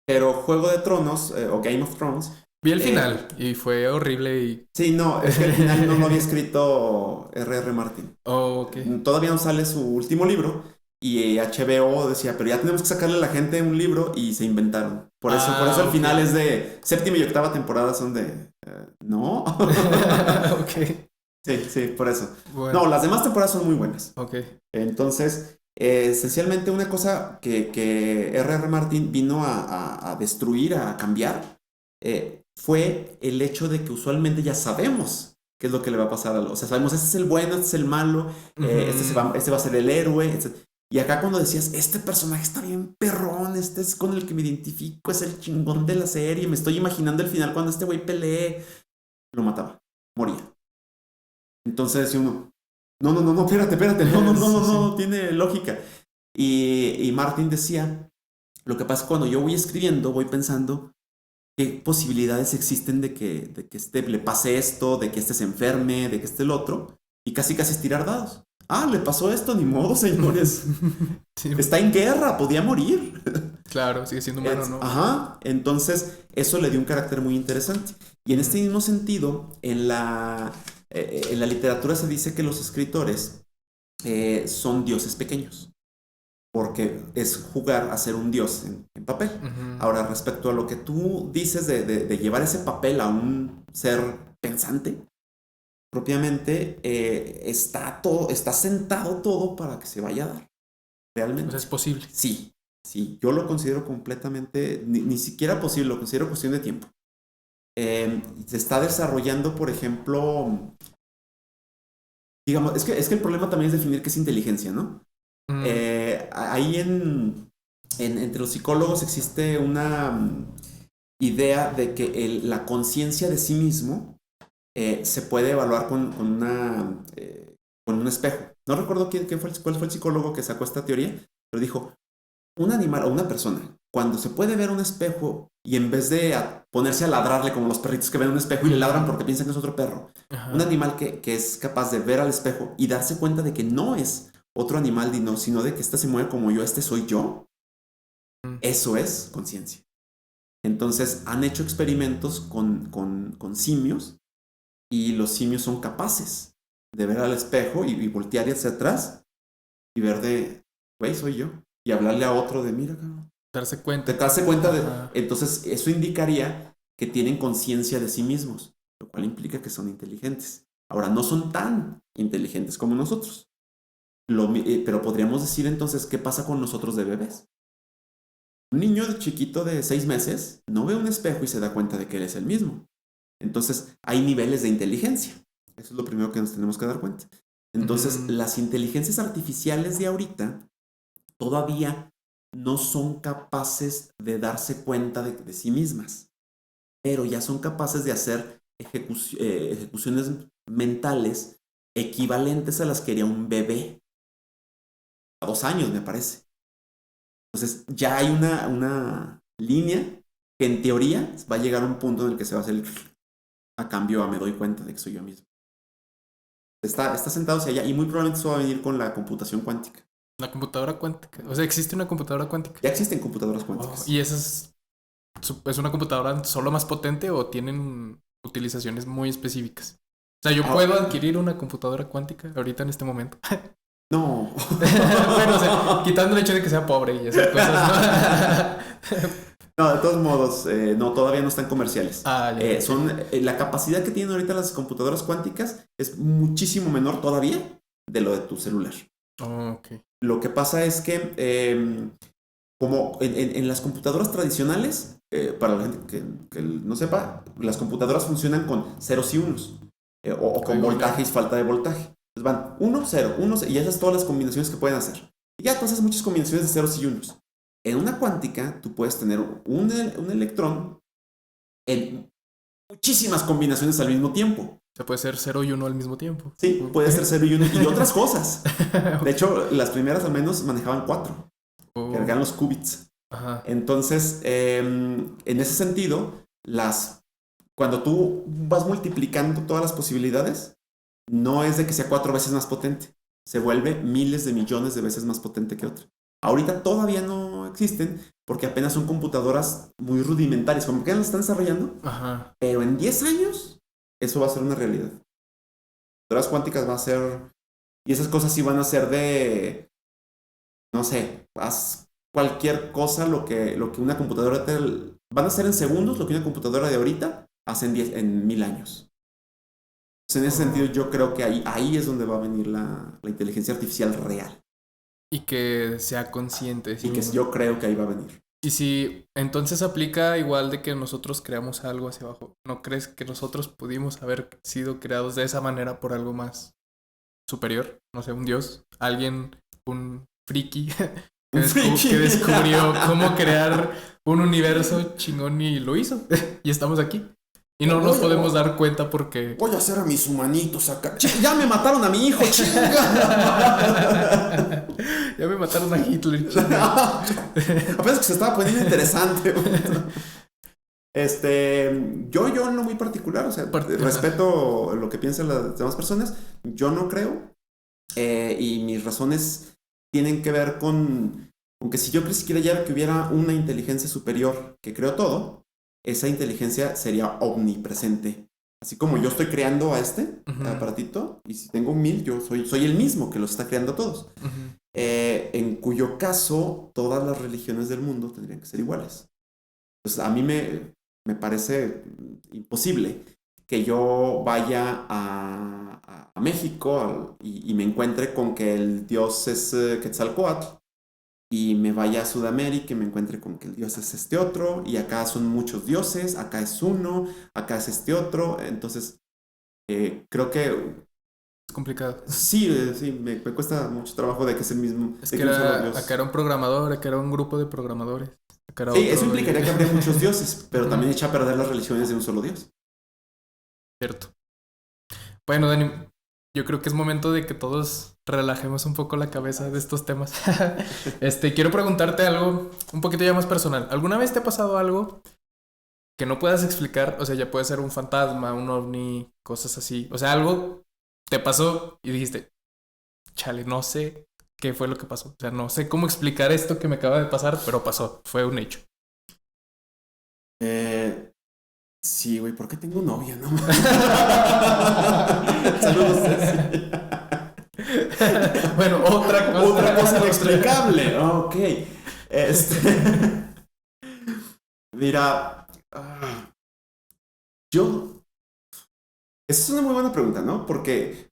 pero Juego de Tronos o Game of Thrones, Vi el eh, final y fue horrible y... sí, no, es que al final no lo había escrito R.R. Martin. Oh, ok. Todavía no sale su último libro y HBO decía, pero ya tenemos que sacarle a la gente un libro y se inventaron. Por eso Ah, el ok. final es de séptima y octava temporada son de... ¿no? Ok. Sí, sí, por eso. No, Bueno, las demás temporadas son muy buenas. ok. Entonces, esencialmente una cosa que R.R. Martin vino a destruir, a cambiar, fue el hecho de que usualmente ya sabemos qué es lo que le va a pasar o sea, sabemos, este es el bueno, este es el malo, Ujú. este va a ser el héroe, Y acá cuando decías, este personaje está bien perrón, este es con el que me identifico, es el chingón de la serie, me estoy imaginando el final cuando este güey pelee. lo mataba, moría. Entonces decía uno, no, espérate, no tiene lógica. Y Martin decía, lo que pasa es que cuando yo voy escribiendo, voy pensando qué posibilidades existen de que este le pase esto, de que este se enferme, de que este el otro, y casi es tirar dados. Ah, le pasó esto, ni modo, señores. Sí, Está en guerra, podía morir. claro, sigue siendo humano, ¿no? Ajá, entonces eso le dio un carácter muy interesante. Y en este mismo sentido, en la literatura se dice que los escritores son dioses pequeños, porque es jugar a ser un dios en papel. Ujú. Ahora, respecto a lo que tú dices de llevar ese papel a un ser pensante, propiamente está sentado todo para que se vaya a dar, O sea, realmente. es posible. Sí, sí, yo lo considero completamente, ni siquiera posible, lo considero cuestión de tiempo. Se está desarrollando, por ejemplo, digamos, es que el problema también es definir qué es inteligencia, ¿no? Mm, Ahí entre los psicólogos existe una idea de que la conciencia de sí mismo se puede evaluar con un espejo. No recuerdo cuál fue el psicólogo que sacó esta teoría, pero dijo, un animal o una persona, cuando se puede ver un espejo y en vez de ponerse a ladrarle como los perritos que ven un espejo y le ladran porque piensan que es otro perro, un ajá. animal que es capaz de ver al espejo y darse cuenta de que no es otro animal, sino de que este se mueve como yo, este soy yo, Mm. eso es conciencia. Entonces han hecho experimentos con simios y los simios son capaces de ver al espejo y voltear hacia atrás y ver de, güey, soy yo. Y hablarle a otro de, mira, cabrón. Darse Te cuenta que... darse cuenta de... Ajá. Entonces, eso indicaría que tienen conciencia de sí mismos, lo cual implica que son inteligentes. Ahora, no son tan inteligentes como nosotros. Pero podríamos decir entonces, ¿qué pasa con nosotros de bebés? Un niño chiquito de 6 meses no ve un espejo y se da cuenta de que él es el mismo. Entonces, hay niveles de inteligencia. Eso es lo primero que nos tenemos que dar cuenta. Entonces, Ujú. las inteligencias artificiales de ahorita todavía no son capaces de darse cuenta de sí mismas, pero ya son capaces de hacer ejecuciones mentales equivalentes a las que haría un bebé a 2 años, me parece. Entonces, ya hay una línea que en teoría va a llegar a un punto en el que se va a hacer a cambio me doy cuenta de que soy yo mismo. Está sentado hacia allá y muy probablemente eso va a venir con la computación cuántica. La computadora cuántica. O sea, existe una computadora cuántica. Ya existen computadoras Oh, cuánticas. ¿y esa es una computadora solo más potente o tienen utilizaciones muy específicas? O sea, yo puedo Ah, adquirir una computadora cuántica ahorita en este momento. no. Bueno, o sea, quitando el hecho de que sea pobre y esas cosas, ¿no? No, de todos modos, no, todavía no están comerciales. Ah, ya, ok. La capacidad que tienen ahorita las computadoras cuánticas es muchísimo menor todavía de lo de tu celular. Oh, ok. Lo que pasa es que, como en las computadoras tradicionales, para la gente que no sepa, las computadoras funcionan con ceros y unos, o con Código voltaje y binario. falta de voltaje. Entonces van 1, 0, 1, y esas son todas las combinaciones que pueden hacer. Y ya tú haces muchas combinaciones de ceros y unos. En una cuántica, tú puedes tener un electrón en muchísimas combinaciones al mismo tiempo. O sea, puede ser cero y uno al mismo tiempo. Sí, Ok. puede ser 0 y 1 y otras cosas. De Ok. hecho, las primeras al menos manejaban 4, que Oh, eran los qubits. ajá. Entonces, en ese sentido, cuando tú vas multiplicando todas las posibilidades, no es de que sea 4 veces más potente, se vuelve miles de millones de veces más potente que otra. Ahorita todavía no existen porque apenas son computadoras muy rudimentarias, como que las están desarrollando, Ajá. pero en 10 años eso va a ser una realidad. Computadoras cuánticas va a ser, y esas cosas sí van a ser no sé, haz cualquier cosa lo que una computadora van a ser en segundos lo que una computadora de ahorita hace en 1000 años. Entonces, en ese sentido, Oh. yo creo que ahí es donde va a venir la inteligencia artificial real. Y que sea consciente de sí Y que mismo. yo creo que ahí va a venir. Y si entonces aplica igual de que nosotros creamos algo hacia abajo, ¿no crees que nosotros pudimos haber sido creados de esa manera por algo más superior? No sé, un dios, alguien, un friki Un que friki. descubrió cómo crear un universo chingón y lo hizo. Y estamos aquí. Y no nos podemos dar cuenta porque... Voy a hacer a mis humanitos acá. Ya me mataron a mi hijo, chinga. Ya me mataron a Hitler. Apenas que se estaba poniendo interesante. Yo en lo muy particular, o sea, respeto lo que piensan las demás personas. Yo no creo. Y mis razones tienen que ver con que si yo quisiera que hubiera una inteligencia superior que creó todo, esa inteligencia sería omnipresente. Así como yo estoy creando a este aparatito, y si tengo 1000, yo soy el mismo que los está creando a todos. En cuyo caso, todas las religiones del mundo tendrían que ser iguales. Entonces, a mí me parece imposible que yo vaya a México y me encuentre con que el dios es Quetzalcóatl, y me vaya a Sudamérica y me encuentre con que el dios es este otro, y acá son muchos dioses, acá es uno, acá es este otro. Entonces, creo que... Es complicado. Sí, me cuesta mucho trabajo de que es el mismo. Es que acá era un programador, acá era un grupo de programadores. Sí, eso implicaría que habría muchos dioses, pero también echa a perder las religiones de un solo dios. Cierto. Bueno, Dani, yo creo que es momento de que todos relajemos un poco la cabeza de estos temas. Quiero preguntarte algo un poquito ya más personal. ¿Alguna vez te ha pasado algo que no puedas explicar? O sea, ya puede ser un fantasma, un ovni, cosas así. O sea, algo te pasó y dijiste, chale, no sé qué fue lo que pasó. O sea, no sé cómo explicar esto que me acaba de pasar, pero pasó, fue un hecho. Sí, güey, ¿por qué tengo novia? No. Saludos, Ceci. Bueno, otra cosa inexplicable. Ok. Mira, yo... Esa es una muy buena pregunta, ¿no? Porque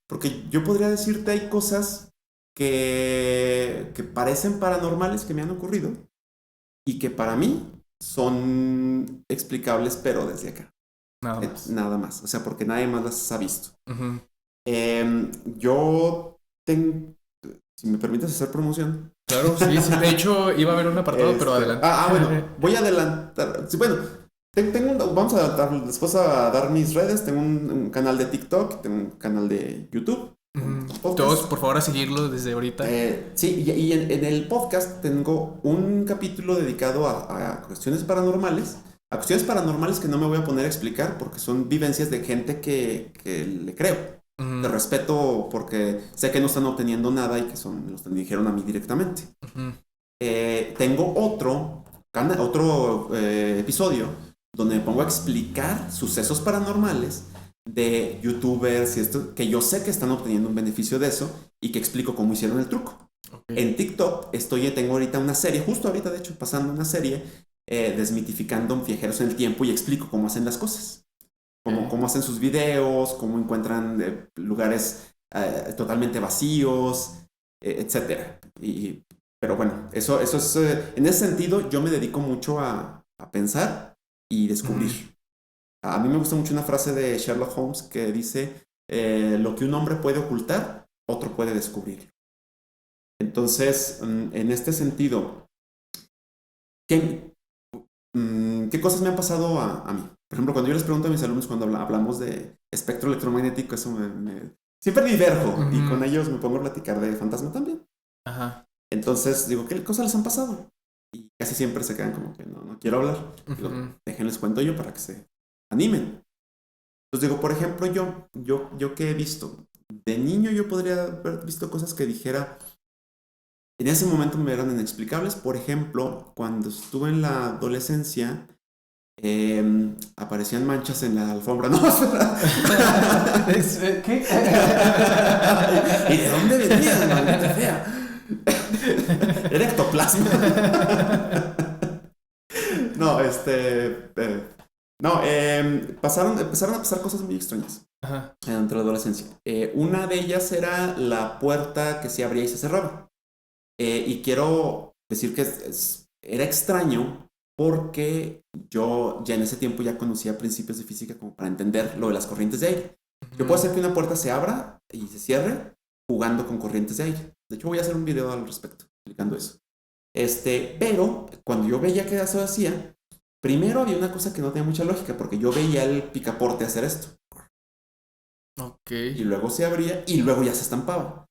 yo podría decirte hay cosas que parecen paranormales que me han ocurrido y que para mí son explicables, pero desde acá. Nada más. O sea, porque nadie más las ha visto. Yo tengo... Si me permites hacer promoción. Claro, sí. De hecho, iba a haber un apartado, pero adelante. Bueno, voy a adelantar. Sí, bueno, vamos a después a dar mis redes. Tengo un canal de TikTok, tengo un canal de YouTube. Todos, por favor, a seguirlo desde ahorita. Sí, y en el podcast tengo un capítulo dedicado a cuestiones paranormales. A cuestiones paranormales que no me voy a poner a explicar porque son vivencias de gente que le creo. Te respeto porque sé que no están obteniendo nada y que los dijeron a mí directamente. Tengo otro episodio donde me pongo a explicar sucesos paranormales de youtubers y esto, que yo sé que están obteniendo un beneficio de eso y que explico cómo hicieron el truco. En TikTok tengo ahorita una serie, justo ahorita de hecho pasando una serie desmitificando viajeros en el tiempo y explico cómo hacen las cosas. Cómo hacen sus videos, cómo encuentran lugares totalmente vacíos, etc. Pero bueno, eso es... en ese sentido, yo me dedico mucho a pensar y descubrir. A mí me gusta mucho una frase de Sherlock Holmes que dice, lo que un hombre puede ocultar, otro puede descubrir. Entonces, en este sentido, ¿qué cosas me han pasado a mí? Por ejemplo, cuando yo les pregunto a mis alumnos cuando hablamos de espectro electromagnético, eso siempre diverjo y con ellos me pongo a platicar de fantasma también. Entonces digo, ¿qué cosas les han pasado? Y casi siempre se quedan como que no quiero hablar. Digo, déjenles cuento yo para que se animen. Entonces digo, por ejemplo, yo ¿qué he visto? De niño yo podría haber visto cosas que dijera, en ese momento me eran inexplicables. Por ejemplo, cuando estuve en la adolescencia, aparecían manchas en la alfombra. No, ¿qué? ¿Y de dónde venían? Maldita fea. Era ectoplasma. No, empezaron a pasar cosas muy extrañas durante la adolescencia. Una de ellas era la puerta que se abría y se cerraba. Y quiero decir que era extraño porque yo ya en ese tiempo ya conocía principios de física como para entender lo de las corrientes de aire. Yo puedo hacer que una puerta se abra y se cierre jugando con corrientes de aire. De hecho, voy a hacer un video al respecto explicando eso. Pero cuando yo veía que eso hacía, Primero había una cosa que no tenía mucha lógica, porque yo veía el picaporte hacer esto. Ok. Y luego se abría y luego ya se estampaba.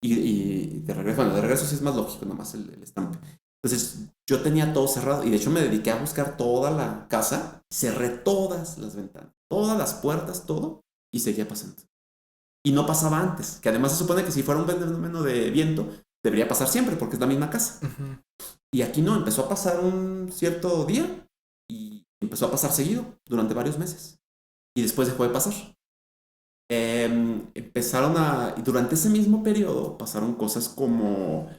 Y de regreso, bueno, de regreso sí es más lógico nomás el estampe. Entonces yo tenía todo cerrado y de hecho me dediqué a buscar toda la casa, cerré todas las ventanas, todas las puertas, todo, y seguía pasando. Y no pasaba antes, que además se supone que si fuera un fenómeno de viento, debería pasar siempre porque es la misma casa. Ujú. Y aquí no, empezó a pasar un cierto día y empezó a pasar seguido durante varios meses. Y después dejó de pasar. Empezaron y durante ese mismo periodo pasaron cosas como,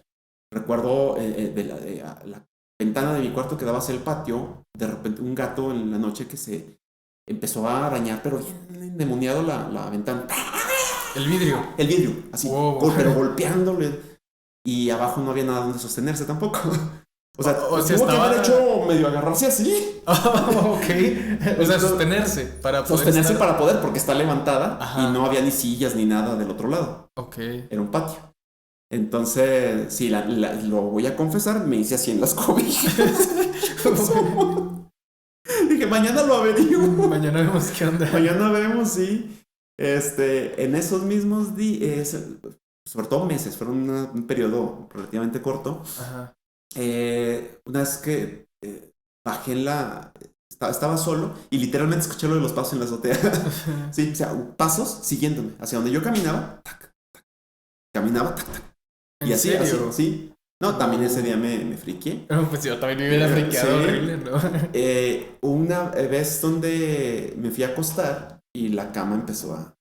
recuerdo la ventana de mi cuarto que daba hacia el patio, de repente un gato en la noche que se empezó a arañar, pero bien endemoniado la ventana. El vidrio. El vidrio, así, Wow. pero golpeándole. Y abajo no había nada donde sostenerse tampoco. O sea, O sea, tuvo que haber estaba. hecho medio agarrarse así. Ok. O sea, Entonces, sostenerse para poder sostenerse estar. para poder, porque está levantada y Ajá. no había ni sillas ni nada del otro lado. Ok. Era un patio. Entonces, sí, lo voy a confesar, me hice así en las cobijas. Dije, mañana lo averiguo. Mañana vemos qué onda. Mañana vemos, sí. En esos mismos días, sobre todo meses, fueron un periodo relativamente corto. Ajá. Una vez que bajé estaba solo y literalmente escuché lo de los pasos en la azotea. Sí, o sea, pasos siguiéndome. Hacia donde yo caminaba, tac, caminaba, tac, tac. Y ¿En así, así, serio? sí. No, también ese día me friqué. No, pues yo también me hubiera friqueado Sí. horrible, ¿no? Una vez donde me fui a acostar y la cama empezó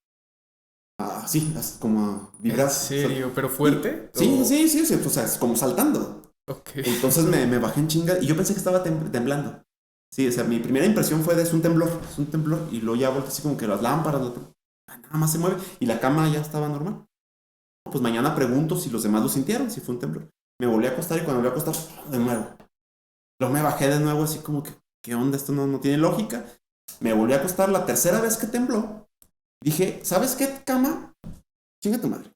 sí, como a vibrar. ¿En serio? ¿Pero Y- fuerte? sí, sí, sí, sí, o sea, es como saltando. Ok. Entonces me bajé en chinga y yo pensé que estaba temblando. Sí, o sea, mi primera impresión fue de es un temblor. Y luego ya volteé así como que las lámparas, nada más se mueve y la cama ya estaba normal. Pues mañana pregunto si los demás lo sintieron, si fue un temblor. Me volví a acostar y cuando me volví a acostar, de nuevo. Luego me bajé de nuevo así como que, ¿qué onda? Esto no tiene lógica. Me volví a acostar la tercera vez que tembló. Dije, ¿sabes qué, cama? Chinga tu madre.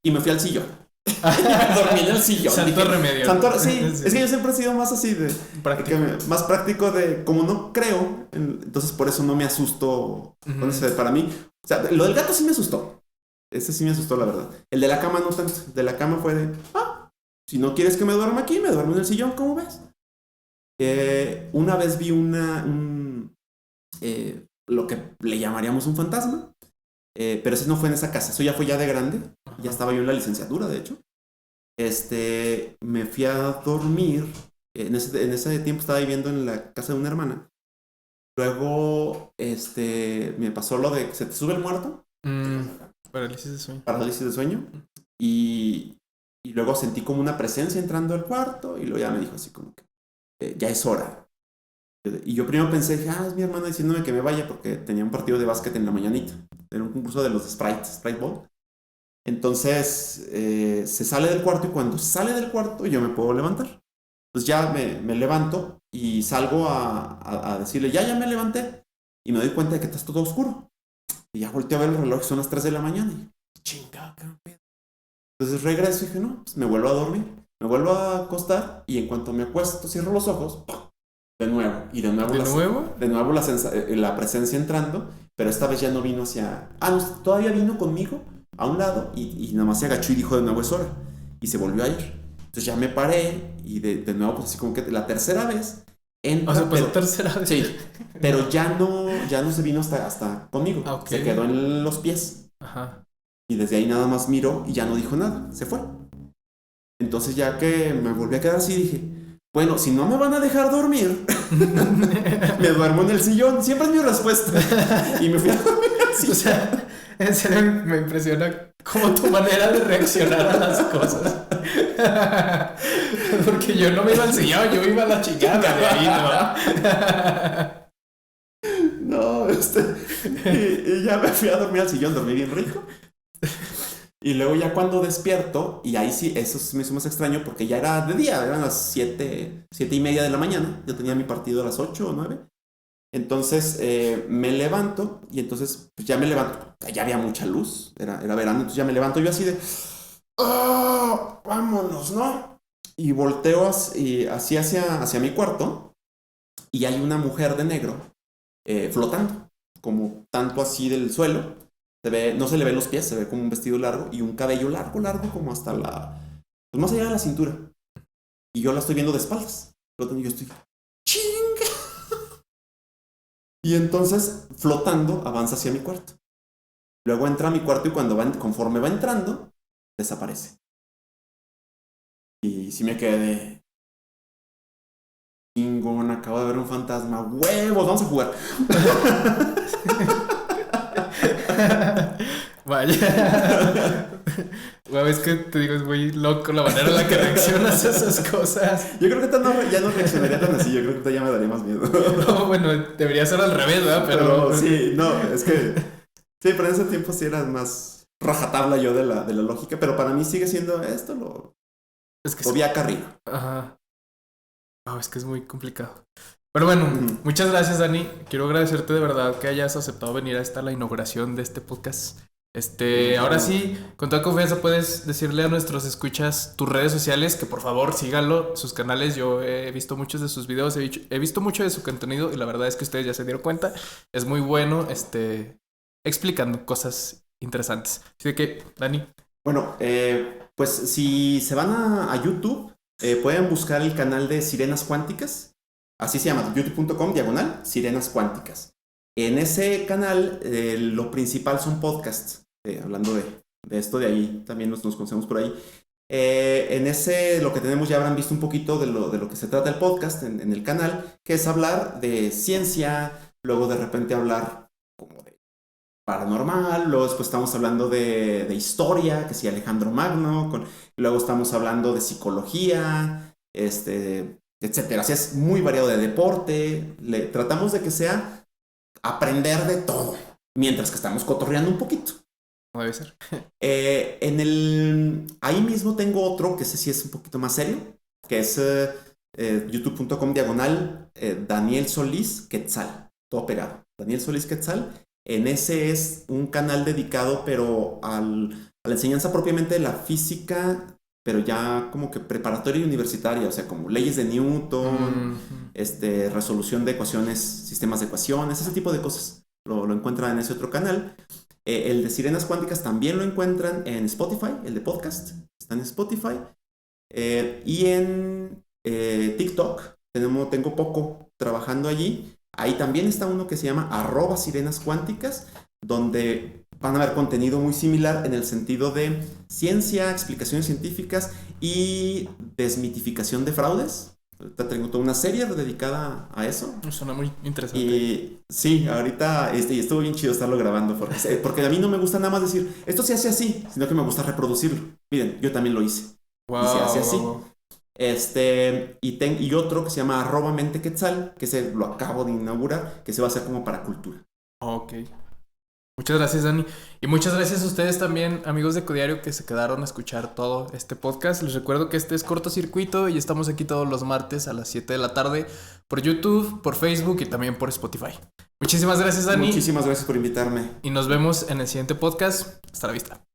Y me fui al sillón. Dormí en el sillón. Santo Dije, remedio. sí, es que yo siempre he sido más así Práctico. más práctico de, como no creo, entonces por eso no me asusto. Entonces, para mí, o sea, lo del gato sí me asustó. Ese sí me asustó, la verdad. El de la cama no tanto. El de la cama fue si no quieres que me duerma aquí, me duermo en el sillón, ¿cómo ves? Una vez vi lo que le llamaríamos un fantasma, pero ese no fue en esa casa, eso ya fue ya de grande, ya estaba yo en la licenciatura, de hecho. Me fui a dormir, en ese tiempo estaba viviendo en la casa de una hermana. Luego, me pasó lo de que se te sube el muerto. Parálisis de sueño. Parálisis de sueño. Y luego sentí como una presencia entrando al cuarto y luego ya me dijo así como que ya es hora. Y yo primero pensé, es mi hermana diciéndome que me vaya porque tenía un partido de básquet en la mañanita. Era un concurso de los Sprite Ball. Entonces se sale del cuarto y cuando sale del cuarto yo me puedo levantar. Entonces ya me levanto y salgo a decirle, ya me levanté. Y me doy cuenta de que está todo oscuro. Y ya volteo a ver el reloj, son las 3 de la mañana. Y chinga, qué pedo. Entonces regreso y dije, no, pues me vuelvo a dormir. Me vuelvo a acostar y en cuanto me acuesto, cierro los ojos, de nuevo. Y de nuevo, ¿De nuevo? de nuevo la presencia entrando, pero esta vez ya no vino hacia... no, todavía vino conmigo a un lado y nada más se agachó y dijo de nuevo es hora. Y se volvió a ir. Entonces ya me paré y de nuevo, pues así como que la tercera vez entra. O sea, pues la tercera vez. Sí, pero ya no se vino hasta conmigo. Ok. Se quedó en los pies. Ajá. Y desde ahí nada más miró y ya no dijo nada. Se fue. Entonces ya que me volví a quedar así, dije, bueno, si no me van a dejar dormir, me duermo en el sillón. Siempre es mi respuesta. Y me fui a dormir al sillón. O sea, en serio me impresiona como tu manera de reaccionar a las cosas. Porque yo no me iba al sillón, yo iba a la chingada de ahí, ¿no? No, y ya me fui a dormir al sillón, dormí bien rico. Y luego ya cuando despierto, y ahí sí, eso me hizo más extraño porque ya era de día, eran las 7:30 de la mañana, yo tenía mi partido a las 8 o 9. Entonces me levanto y entonces pues ya me levanto, ya había mucha luz, era verano, entonces ya me levanto yo así de, vámonos, ¿no? Y volteo así hacia mi cuarto y hay una mujer de negro flotando, como tanto así del suelo. No se le ven los pies, se ve como un vestido largo y un cabello largo, largo, como hasta pues más allá de la cintura. Y yo la estoy viendo de espaldas. Flotando y yo estoy, ¡chinga! Y entonces, flotando, avanza hacia mi cuarto. Luego entra a mi cuarto y conforme va entrando, desaparece. Y sí me quedé chingón, acabo de ver un fantasma. ¡Huevos! Vamos a jugar. Vaya. Wow, es que te digo, es muy loco la manera en la que reaccionas a esas cosas. Yo creo que ya no reaccionaría tan así. Yo creo que ya me daría más miedo. No, bueno, debería ser al revés, ¿verdad? Pero sí, no, es que sí, pero en ese tiempo sí era más rajatabla yo de la lógica, pero para mí sigue siendo esto es que lo vi acá arriba. Ajá. Wow, es que es muy complicado. Pero bueno, muchas gracias, Dani. Quiero agradecerte de verdad que hayas aceptado venir a la inauguración de este podcast. Ahora sí, con toda confianza puedes decirle a nuestros escuchas tus redes sociales, que por favor síganlo, sus canales. Yo he visto muchos de sus videos, he visto mucho de su contenido y la verdad es que ustedes ya se dieron cuenta. Es muy bueno, explicando cosas interesantes. Así que, Dani. Bueno, pues si se van a YouTube, pueden buscar el canal de Sirenas Cuánticas. Así se llama, youtube.com/Sirenas Cuánticas. En ese canal, lo principal son podcasts. Hablando de esto, de ahí también nos conocemos por ahí. En ese, lo que tenemos, ya habrán visto un poquito de lo que se trata el podcast en el canal, que es hablar de ciencia, luego de repente hablar como de paranormal, luego después estamos hablando de historia, que sí, Alejandro Magno, luego estamos hablando de psicología, etcétera. Así es muy variado, de deporte. Tratamos de que sea aprender de todo, mientras que estamos cotorreando un poquito. ¿Cómo debe ser? Ahí mismo tengo otro que ese sí es un poquito más serio, que es youtube.com/Daniel Solís Quetzal, todo pegado. Daniel Solís Quetzal. En ese es un canal dedicado, pero a la enseñanza propiamente de la física, pero ya como que preparatoria y universitaria, o sea, como leyes de Newton, resolución de ecuaciones, sistemas de ecuaciones, ese tipo de cosas. Lo encuentran en ese otro canal. El de Sirenas Cuánticas también lo encuentran en Spotify, el de podcast, está en Spotify. Y en TikTok, tengo poco trabajando allí. Ahí también está uno que se llama @sirenascuánticas, donde van a ver contenido muy similar en el sentido de ciencia, explicaciones científicas y desmitificación de fraudes. Tengo toda una serie dedicada a eso. Suena muy interesante. Y sí, ahorita y estuvo bien chido estarlo grabando porque a mí no me gusta nada más decir esto se hace así, sino que me gusta reproducirlo. Miren, yo también lo hice. Wow, y se hace así. wow. Y otro que se llama @mentequetzal, que lo acabo de inaugurar, que se va a hacer como para cultura. Ok. Muchas gracias, Dani. Y muchas gracias a ustedes también, amigos de Codiario, que se quedaron a escuchar todo este podcast. Les recuerdo que este es Cortocircuito y estamos aquí todos los martes a las 7 de la tarde por YouTube, por Facebook y también por Spotify. Muchísimas gracias, Dani. Muchísimas gracias por invitarme. Y nos vemos en el siguiente podcast. Hasta la vista.